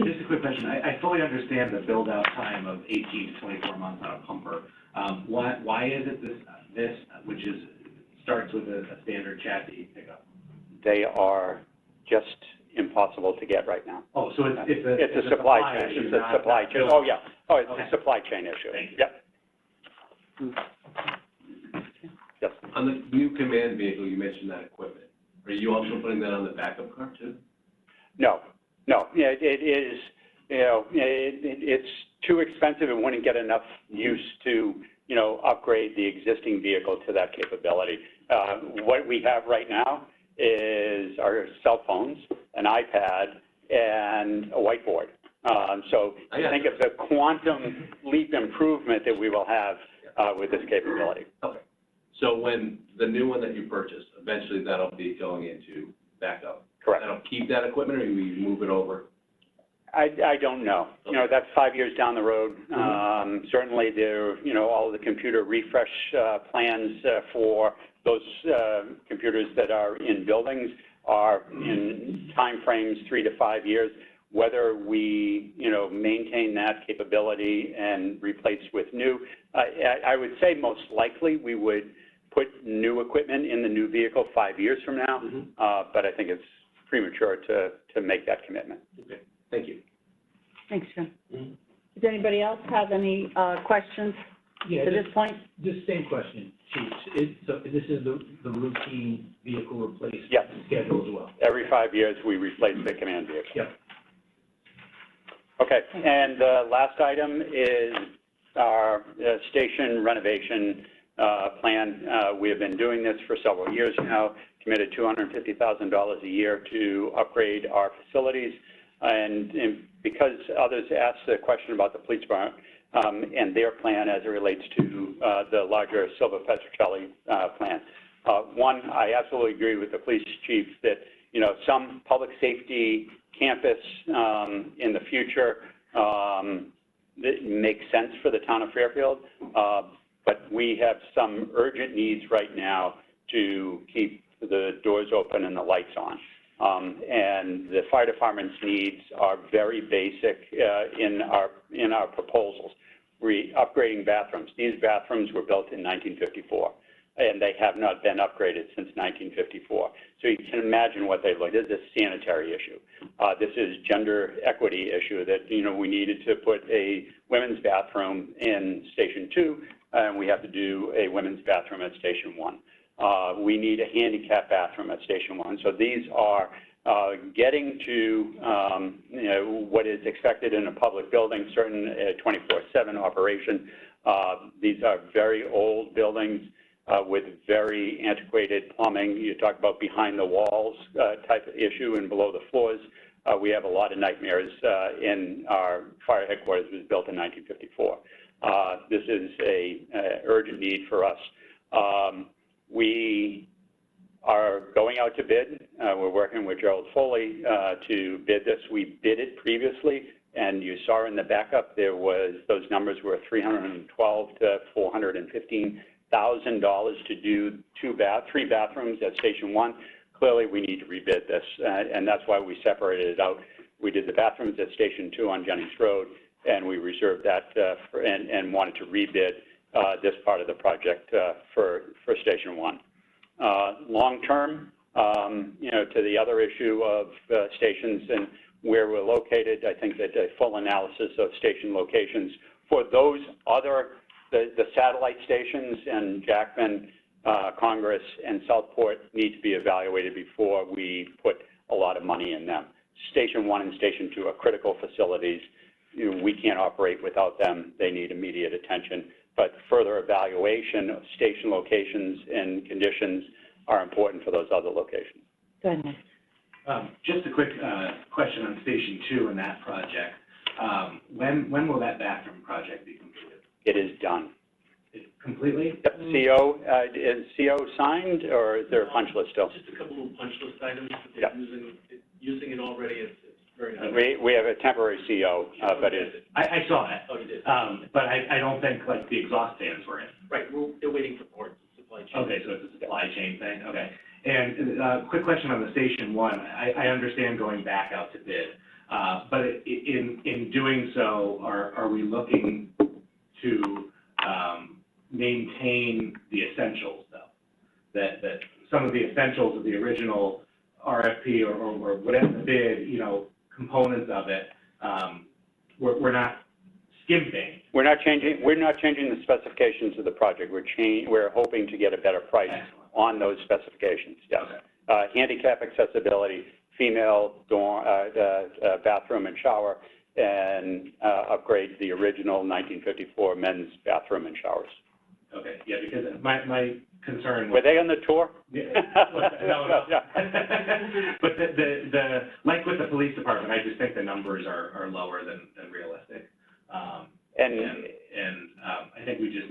Speaker 3: Just a quick question. I fully understand the build-out time of 18 to 24 months on a pumper. Why is it this which starts with a standard chassis pickup?
Speaker 12: They are just impossible to get right now.
Speaker 3: Oh, so it's
Speaker 12: a supply chain. It's a supply chain. Oh, yeah. Oh, it's a supply chain issue. Yep. Yes.
Speaker 5: On the new command vehicle, you mentioned that equipment. Are you also putting that on the backup car too?
Speaker 12: No. Yeah, it is, it's too expensive and wouldn't get enough use to, upgrade the existing vehicle to that capability. What we have right now is our cell phones, an iPad, and a whiteboard. So I think it's a quantum leap improvement that we will have with this capability.
Speaker 5: Okay. So when the new one that you purchased, eventually that'll be going into backup.
Speaker 12: Correct.
Speaker 5: That'll keep that equipment, or will you move it over?
Speaker 12: I don't know.
Speaker 5: Okay.
Speaker 12: That's 5 years down the road. Certainly there, all of the computer refresh plans for those computers that are in buildings are in time frames 3 to 5 years. Whether we, maintain that capability and replace with new, I would say most likely we would put new equipment in the new vehicle 5 years from now, but I think it's premature to make that commitment.
Speaker 5: Okay, thank you.
Speaker 11: Thanks, Jim. Does anybody else have any questions to this point?
Speaker 4: Just same question, Chief. So this is the routine vehicle replacement
Speaker 12: Yes.
Speaker 4: schedule as well?
Speaker 12: Every 5 years we replace the command vehicle.
Speaker 4: Yep.
Speaker 12: Okay, and the last item is our station renovation plan. We have been doing this for several years now, committed $250,000 a year to upgrade our facilities. And because others asked the question about the police department, and their plan as it relates to the larger Silver Petrocelli plan. One, I absolutely agree with the police chief that, you know, some public safety campus in the future that makes sense for the town of Fairfield, but we have some urgent needs right now to keep the doors open and the lights on. And the fire department's needs are very basic in our proposals. We're upgrading bathrooms. These bathrooms were built in 1954, and they have not been upgraded since 1954. So you can imagine what they look. This is a sanitary issue. This is gender equity issue that, you know, we needed to put a women's bathroom in Station 2, and we have to do a women's bathroom at Station 1. We need a handicap bathroom at Station 1. So these are getting to you know, what is expected in a public building, certain 24/7 operation. These are very old buildings with very antiquated plumbing. You talk about behind the walls type of issue and below the floors. We have a lot of nightmares in our fire headquarters. It was built in 1954. This is a urgent need for us. We are going out to bid. We're working with Gerald Foley to bid this. We bid it previously, and you saw in the backup there was, those numbers were $312,000 to $415,000 to do three bathrooms at Station 1. Clearly, we need to rebid this, and that's why we separated it out. We did the bathrooms at Station 2 on Jennings Road, and we reserved that and wanted to rebid this part of the project for Station 1. Long term, you know, to the other issue of stations and where we're located, I think that a full analysis of station locations for those other, the satellite stations and Jackman, Congress, and Southport need to be evaluated before we put a lot of money in them. Station 1 and Station 2 are critical facilities. You know, we can't operate without them. They need immediate attention. But further evaluation of station locations and conditions are important for those other locations.
Speaker 11: Go ahead, Nick.
Speaker 3: Just a quick question on Station 2 and that project. When will that bathroom project be completed?
Speaker 12: It is done.
Speaker 3: Completely?
Speaker 12: Yep. CO, is CO signed, or is there a punch list still?
Speaker 13: Just a couple of punch list items, but they're
Speaker 12: Yep.
Speaker 13: using it already. It's very nice.
Speaker 12: We have a temporary CO, but it's...
Speaker 3: I saw that.
Speaker 13: Oh, you did?
Speaker 3: But I don't think, like, the exhaust fans were in.
Speaker 13: Right, they're waiting for parts, supply chain.
Speaker 3: Okay, so it's a supply chain thing, okay. And quick question on the Station 1. I understand going back out to bid, but in doing so, are we looking to maintain the essentials, though? That some of the essentials of the original RFP or whatever the bid, you know, components of it, we're not skimping.
Speaker 12: We're not changing the specifications of the project. We're hoping to get a better price on those specifications, yes.
Speaker 3: Okay.
Speaker 12: Handicap accessibility, female dorm, bathroom and shower, and upgrade the original 1954 men's bathroom and showers.
Speaker 3: Okay, yeah, because my concern
Speaker 12: Were they on the tour?
Speaker 3: Yeah. No. But the like with the police department, I just think the numbers are lower than realistic. And I think we just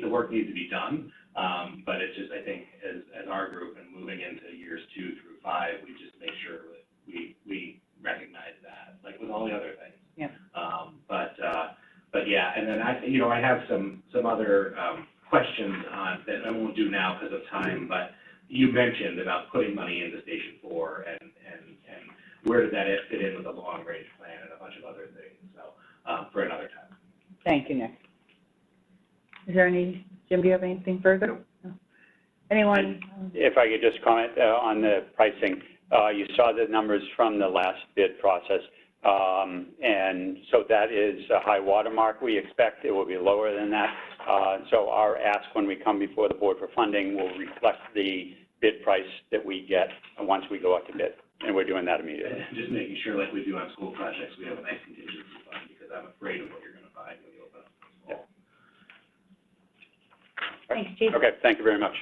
Speaker 3: the work needs to be done. But it's just, I think, as our group and moving into years 2 through 5, we just make sure that we recognize that, like with all the other things.
Speaker 11: Yeah.
Speaker 3: But yeah, and then I have some other questions on that I won't do now because of time, but you mentioned about putting money into Station 4 and where does that fit in with the long range plan and a bunch of other things, so for another time.
Speaker 11: Thank you, Nick. Is there any, Jim, do you have anything further? No. Anyone?
Speaker 12: If I could just comment on the pricing. You saw the numbers from the last bid process. And so that is a high watermark. We expect it will be lower than that. So our ask when we come before the board for funding will reflect the bid price that we get once we go out to bid. And we're doing that immediately.
Speaker 3: And just making sure, like we do on school projects, we have a nice contingency fund because I'm afraid of what you're going to find when you open up the school.
Speaker 12: Yeah.
Speaker 11: Thanks, Chief.
Speaker 12: Okay, thank you very much.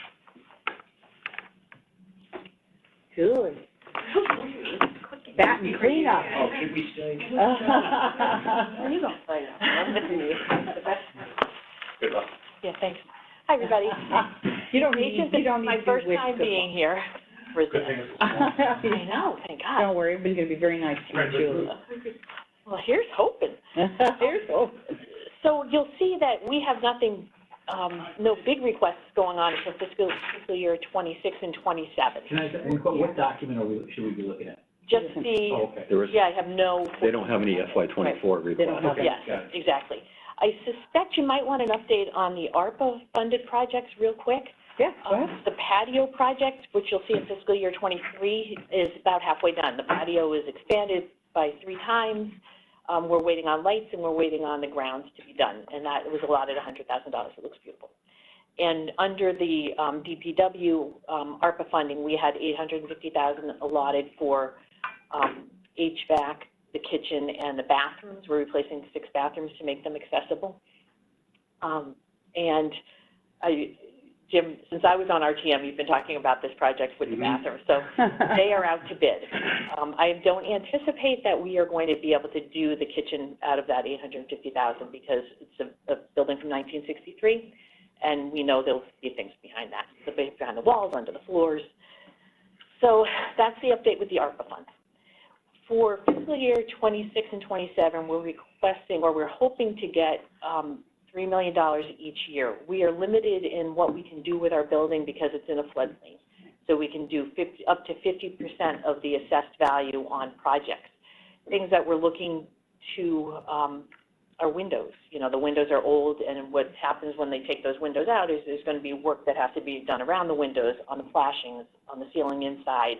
Speaker 11: Good. That and cleanup.
Speaker 13: Oh, should we stay?
Speaker 1: You don't say that. I'm missing you.
Speaker 5: Good luck.
Speaker 1: Yeah, thanks. Hi, everybody.
Speaker 11: You don't need
Speaker 1: My
Speaker 11: to
Speaker 1: first
Speaker 11: wish
Speaker 1: time
Speaker 11: good
Speaker 1: being here.
Speaker 9: Good thing it's
Speaker 1: I know, thank God.
Speaker 11: Don't worry, everybody's gonna be very nice to you, Julie.
Speaker 1: Well, here's hoping.
Speaker 11: Here's hope.
Speaker 1: So you'll see that we have nothing, no big requests going on for fiscal year 26 and 27.
Speaker 4: Can I, what document should we be looking at?
Speaker 1: Just the,
Speaker 4: Oh, okay.
Speaker 6: There is,
Speaker 1: yeah, I have no.
Speaker 6: they don't have any FY '24
Speaker 11: They don't
Speaker 6: requests.
Speaker 11: have
Speaker 1: Yes,
Speaker 4: got it.
Speaker 1: exactly. I suspect you might want an update on the ARPA-funded projects real quick.
Speaker 11: Yeah, go ahead.
Speaker 1: The patio project, which you'll see in fiscal year 23, is about halfway done. The patio is expanded by 3 times. We're waiting on lights and we're waiting on the grounds to be done, and that was allotted $100,000. It looks beautiful. And under the DPW ARPA funding, we had $850,000 allotted for HVAC, the kitchen, and the bathrooms. We're replacing 6 bathrooms to make them accessible. And Jim, since I was on RTM, you've been talking about this project with the bathrooms, so they are out to bid. I don't anticipate that we are going to be able to do the kitchen out of that $850,000 because it's a building from 1963, and we know there'll be things behind that, behind the walls, under the floors. So that's the update with the ARPA funds. For fiscal year 26 and 27, we're requesting, or we're hoping to get $3 million each year. We are limited in what we can do with our building because it's in a floodplain. So we can do up to 50% of the assessed value on projects. Things that we're looking to are windows. You know, the windows are old, and what happens when they take those windows out is there's going to be work that has to be done around the windows, on the flashings, on the ceiling inside.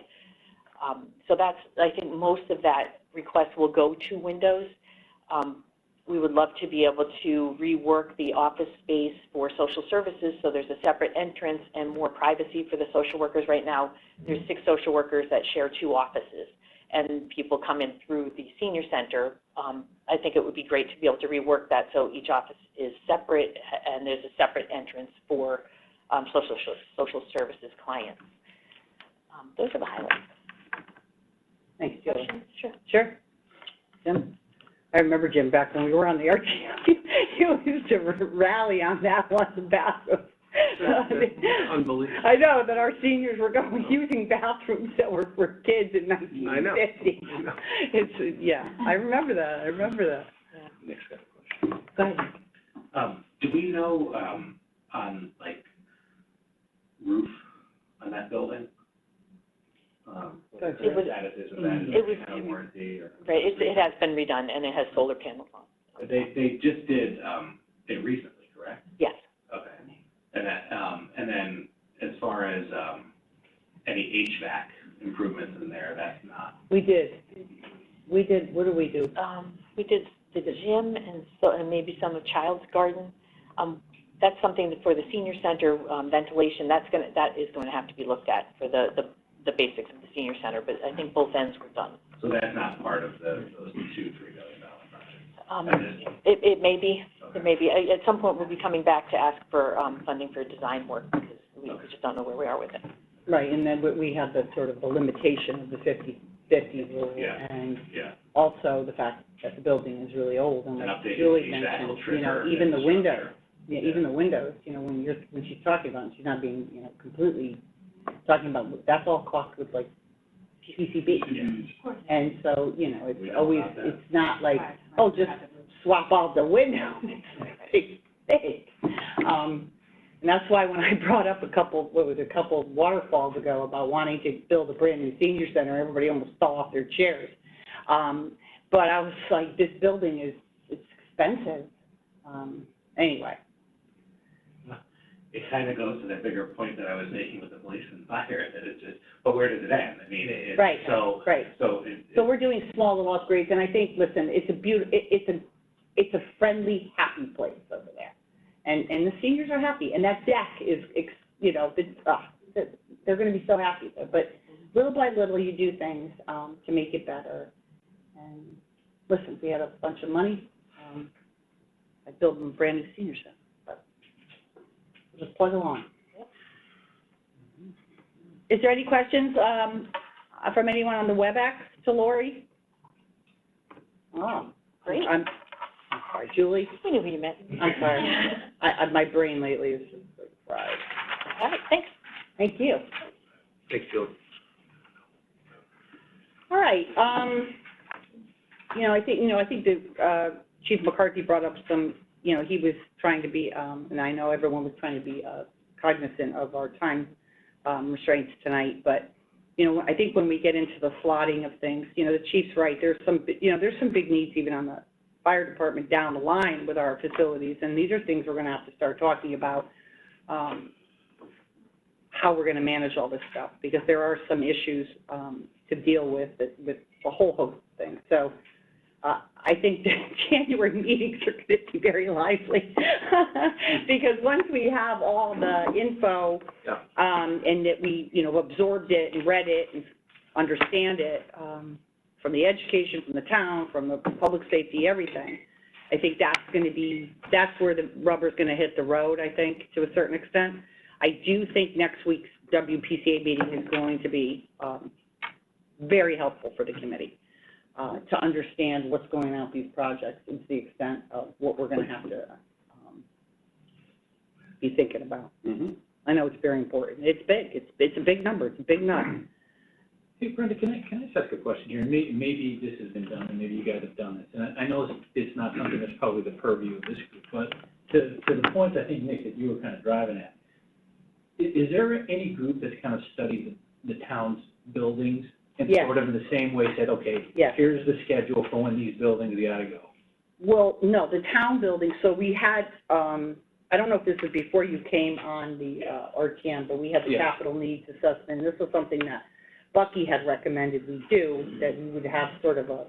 Speaker 1: So that's, I think most of that request will go to windows. We would love to be able to rework the office space for social services so there's a separate entrance and more privacy for the social workers. Right now, there's 6 social workers that share 2 offices, and people come in through the senior center. I think it would be great to be able to rework that so each office is separate and there's a separate entrance for social services clients. Those are the highlights.
Speaker 11: Thanks, Julie.
Speaker 1: Sure.
Speaker 11: Sure. Jim? I remember, Jim, back when we were on the RTM, you used to rally on that one, the bathroom.
Speaker 5: Unbelievable.
Speaker 11: I know that our seniors were using bathrooms that were for kids in 1950.
Speaker 5: I know.
Speaker 11: It's, yeah, I remember that.
Speaker 5: Nick's got a question.
Speaker 11: Go ahead.
Speaker 3: Do we know, on, like, roof on that building? What the
Speaker 1: It was-
Speaker 3: status is of that, is
Speaker 1: it was-
Speaker 3: it on warranty or?
Speaker 1: Right, it has been redone and it has solar panels on.
Speaker 3: They just did, it recently, correct?
Speaker 1: Yes.
Speaker 3: Okay. And that, and then as far as, any HVAC improvements in there, that's not.
Speaker 11: We did, what did we do?
Speaker 1: We did the gym and maybe some of Child's Garden. That's something for the senior center ventilation. That is going to have to be looked at for the basics of the senior center, but I think both ends were done.
Speaker 3: So that's not part of those $2-3 million projects?
Speaker 1: It may be. Okay. It may be. At some point, we'll be coming back to ask for funding for design work because we just don't know where we are with it.
Speaker 11: Right, and then we have the sort of the limitation of the 50/50 rule, and also the fact that the building is really old, and like Julie mentioned, you know, even the windows, even the windows, you know, when she's talking about it, she's not being, you know, completely talking about, that's all caulked with like PCB. And so, you know, it's always, it's not like, oh, just swap out the windows. It's big. And that's why when I brought up a couple waterfalls ago about wanting to build a brand new senior center, everybody almost fell off their chairs. But I was like, this building it's expensive. Anyway.
Speaker 3: It kind of goes to that bigger point that I was making with the police and fire, that it's just, but where does it end? I mean, it's
Speaker 11: right,
Speaker 3: so,
Speaker 11: right.
Speaker 3: So
Speaker 11: we're doing small little upgrades, and I think, listen, it's a beautiful, it's a friendly, happy place over there. And the seniors are happy, and that deck is, you know, they're going to be so happy. But little by little, you do things to make it better. And listen, we had a bunch of money. I built them a brand new senior center. But we'll just plug along. Is there any questions? from anyone on the WebEx to Lori? Oh,
Speaker 1: Great.
Speaker 11: I'm sorry, Julie?
Speaker 1: We knew who you meant.
Speaker 11: I'm sorry. My brain lately is just like fried.
Speaker 1: All right, thanks.
Speaker 11: Thank you.
Speaker 5: Thanks, Julie.
Speaker 11: All right, I think that, Chief McCarthy brought up some, he was trying to be, and I know everyone was trying to be, cognizant of our time, restraints tonight, but, I think when we get into the slotting of things, the chief's right, there's some big needs even on the fire department down the line with our facilities, and these are things we're gonna have to start talking about, how we're gonna manage all this stuff, because there are some issues, to deal with a whole host of things. So I think that January meetings are going to be very lively because once we have all the info and that we, absorbed it and read it and understand it from the education, from the town, from the public safety, everything, I think that's where the rubber's going to hit the road, I think, to a certain extent. I do think next week's WPCA meeting is going to be very helpful for the committee to understand what's going on with these projects and to the extent of what we're going to have to be thinking about.
Speaker 5: Mm-hmm.
Speaker 11: I know it's very important. It's big. It's a big number. It's a big nut.
Speaker 4: Hey, Brenda, can I just ask a question here? Maybe this has been done, and maybe you guys have done this. And I know it's not something that's probably the purview of this group, but to the point I think, Nick, that you were kind of driving at, is there any group that's kind of studied the town's buildings and sort of in the same way said, okay, here's the schedule for when these buildings gotta go?
Speaker 11: Well, no, the town building, so we had, I don't know if this was before you came on the RTM, but we had the capital needs assessment. This was something that Bucky had recommended we do, that we would have sort of a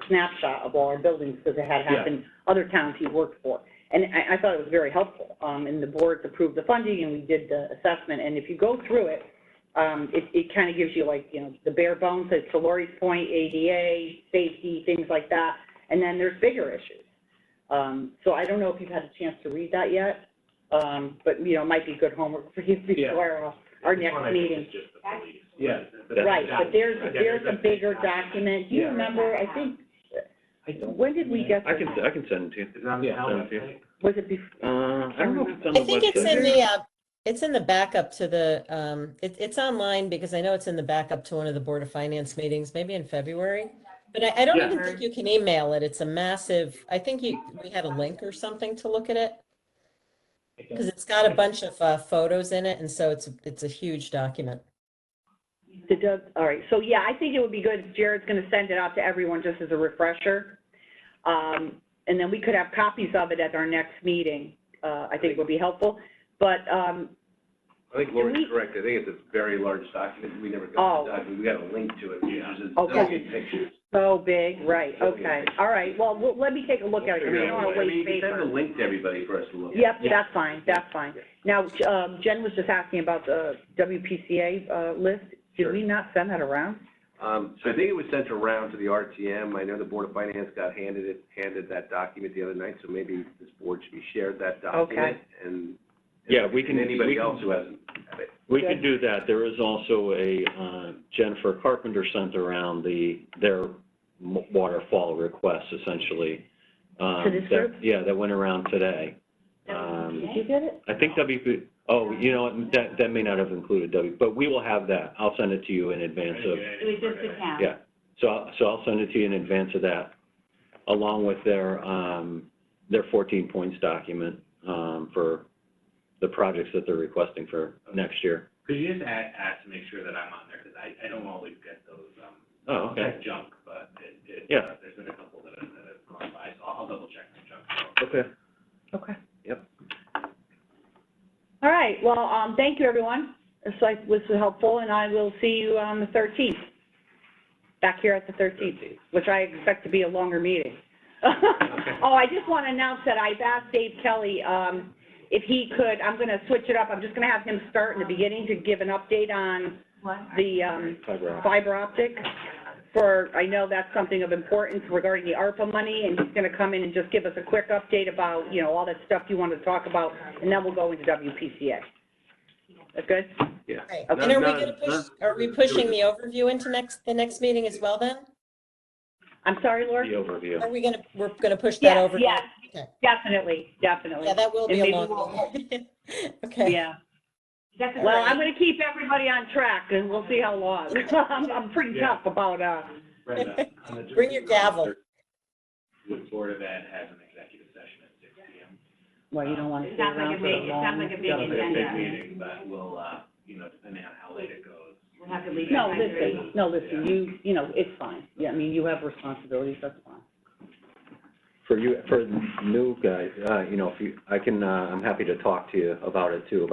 Speaker 11: snapshot of all our buildings because it had happened other towns he worked for. And I thought it was very helpful. And the boards approved the funding and we did the assessment. And if you go through it, it kind of gives you like, the bare bones, to Lori's point, ADA, safety, things like that. And then there's bigger issues. So I don't know if you've had a chance to read that yet, but, it might be good homework for you before our next meeting. Right, but there's a bigger document. Do you remember, I think, when did we get
Speaker 6: I can send it to you.
Speaker 11: Was it before?
Speaker 6: I don't know if it's on the website.
Speaker 7: I think it's in the backup to the, it's online because I know it's in the backup to one of the Board of Finance meetings, maybe in February. But I don't even think you can email it. It's a massive, I think we had a link or something to look at it. Because it's got a bunch of photos in it, and so it's a huge document.
Speaker 11: All right, so yeah, I think it would be good if Jared's going to send it out to everyone just as a refresher. And then we could have copies of it at our next meeting. I think would be helpful. But
Speaker 5: I think Lori's correct. I think it's a very large document. We never got the document. We got a link to it. Pictures.
Speaker 11: So big, right? Okay. All right. Well, let me take a look at it. We don't want to waste paper.
Speaker 5: Send a link to everybody for us to look at.
Speaker 11: Yep, that's fine. That's fine. Now, Jen was just asking about the WPCA list. Did we not send that around?
Speaker 5: So I think it was sent around to the RTM. I know the Board of Finance got handed that document the other night, so maybe this board should be shared that document. And
Speaker 6: we can.
Speaker 5: Anybody else who hasn't had it.
Speaker 6: We can do that. There is also a Jennifer Carpenter sent around their waterfall requests essentially.
Speaker 11: To this group?
Speaker 6: That went around today.
Speaker 11: Did you get it?
Speaker 6: I think that may not have included but we will have that. I'll send it to you in advance of.
Speaker 8: It was just the town.
Speaker 6: Yeah. So I'll send it to you in advance of that, along with their 14 points document for the projects that they're requesting for next year.
Speaker 3: Could you just ask to make sure that I'm on there, because I don't always get those, junk, but there's been a couple that have gone by, so I'll double check my junk.
Speaker 11: Okay.
Speaker 6: Yep.
Speaker 11: All right. Well, thank you, everyone. This was helpful, and I will see you on the 13th, back here at the 13th, which I expect to be a longer meeting. Oh, I just want to announce that I've asked Dave Kelly if he could, I'm going to switch it up. I'm just going to have him start in the beginning to give an update on the fiber optic. I know that's something of importance regarding the ARPA money, and he's going to come in and just give us a quick update about, all that stuff you want to talk about, and then we'll go into WPCA. that good?
Speaker 5: Yeah.
Speaker 7: Right.
Speaker 11: Okay.
Speaker 7: And are we pushing the overview into the next meeting as well then?
Speaker 11: I'm sorry, Laura?
Speaker 6: The overview.
Speaker 7: We're gonna push that over?
Speaker 11: Yes,
Speaker 7: Okay.
Speaker 11: definitely.
Speaker 7: Yeah, that will
Speaker 11: And
Speaker 7: be a
Speaker 11: maybe
Speaker 7: long meeting. Okay.
Speaker 11: Yeah.
Speaker 8: That's a
Speaker 11: Well,
Speaker 8: great-
Speaker 11: I'm gonna keep everybody on track and we'll see how long. I'm pretty tough about,
Speaker 3: Brenda, on the
Speaker 7: Bring your gavel.
Speaker 3: Would Board of Ed has an executive session at 6 p.m.?
Speaker 11: well, you don't want to
Speaker 8: It
Speaker 11: stay
Speaker 8: sounds like
Speaker 11: around
Speaker 8: a
Speaker 11: for
Speaker 8: big,
Speaker 11: the
Speaker 8: it
Speaker 11: long.
Speaker 8: sounds like a big
Speaker 3: It'll be a big
Speaker 8: agenda.
Speaker 3: meeting, but we'll, depending on how late it goes.
Speaker 8: We'll have to leave.
Speaker 11: No,
Speaker 8: at 9:30.
Speaker 11: listen, you know, it's fine. Yeah, I mean, you have responsibilities, that's fine.
Speaker 6: For new guys, you know, I'm happy to talk to you about it too,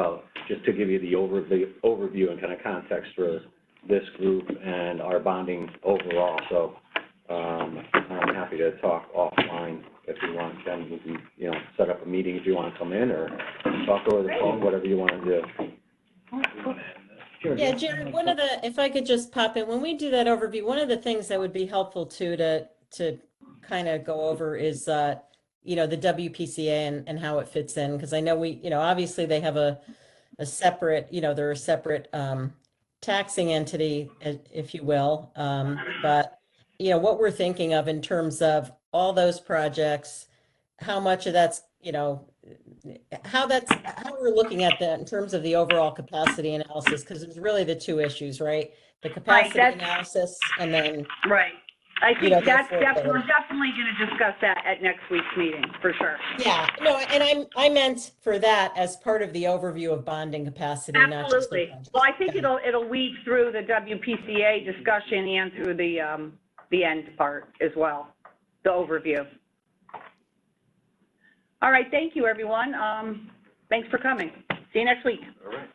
Speaker 6: just to give you the overview and kind of context for this group and our bonding overall. So, I'm happy to talk offline if you want, Ken. We can, you know, set up a meeting if you want to come in or talk over the phone, whatever you want to do.
Speaker 4: Sure.
Speaker 7: Yeah, Jared, if I could just pop in, when we do that overview, one of the things that would be helpful too to kind of go over is, you know, the WPCA and how it fits in, because I know you know, obviously they have a separate, you know, they're a separate taxing entity, if you will, but, you know, what we're thinking of in terms of all those projects, how much of that's, you know, how we're looking at that in terms of the overall capacity analysis, because it's really the two issues, right? The capacity analysis and then,
Speaker 11: Right. I
Speaker 7: you know,
Speaker 11: think
Speaker 7: the
Speaker 11: we're definitely gonna discuss that at next week's meeting, for sure.
Speaker 7: yeah, no, and I meant for that as part of the overview of bonding capacity, not just the
Speaker 11: Absolutely.
Speaker 7: project.
Speaker 11: Well, I think it'll weave through the WPCA discussion and through the end part as well, the overview. All right, thank you, everyone. Thanks for coming. See you next week.
Speaker 5: All right.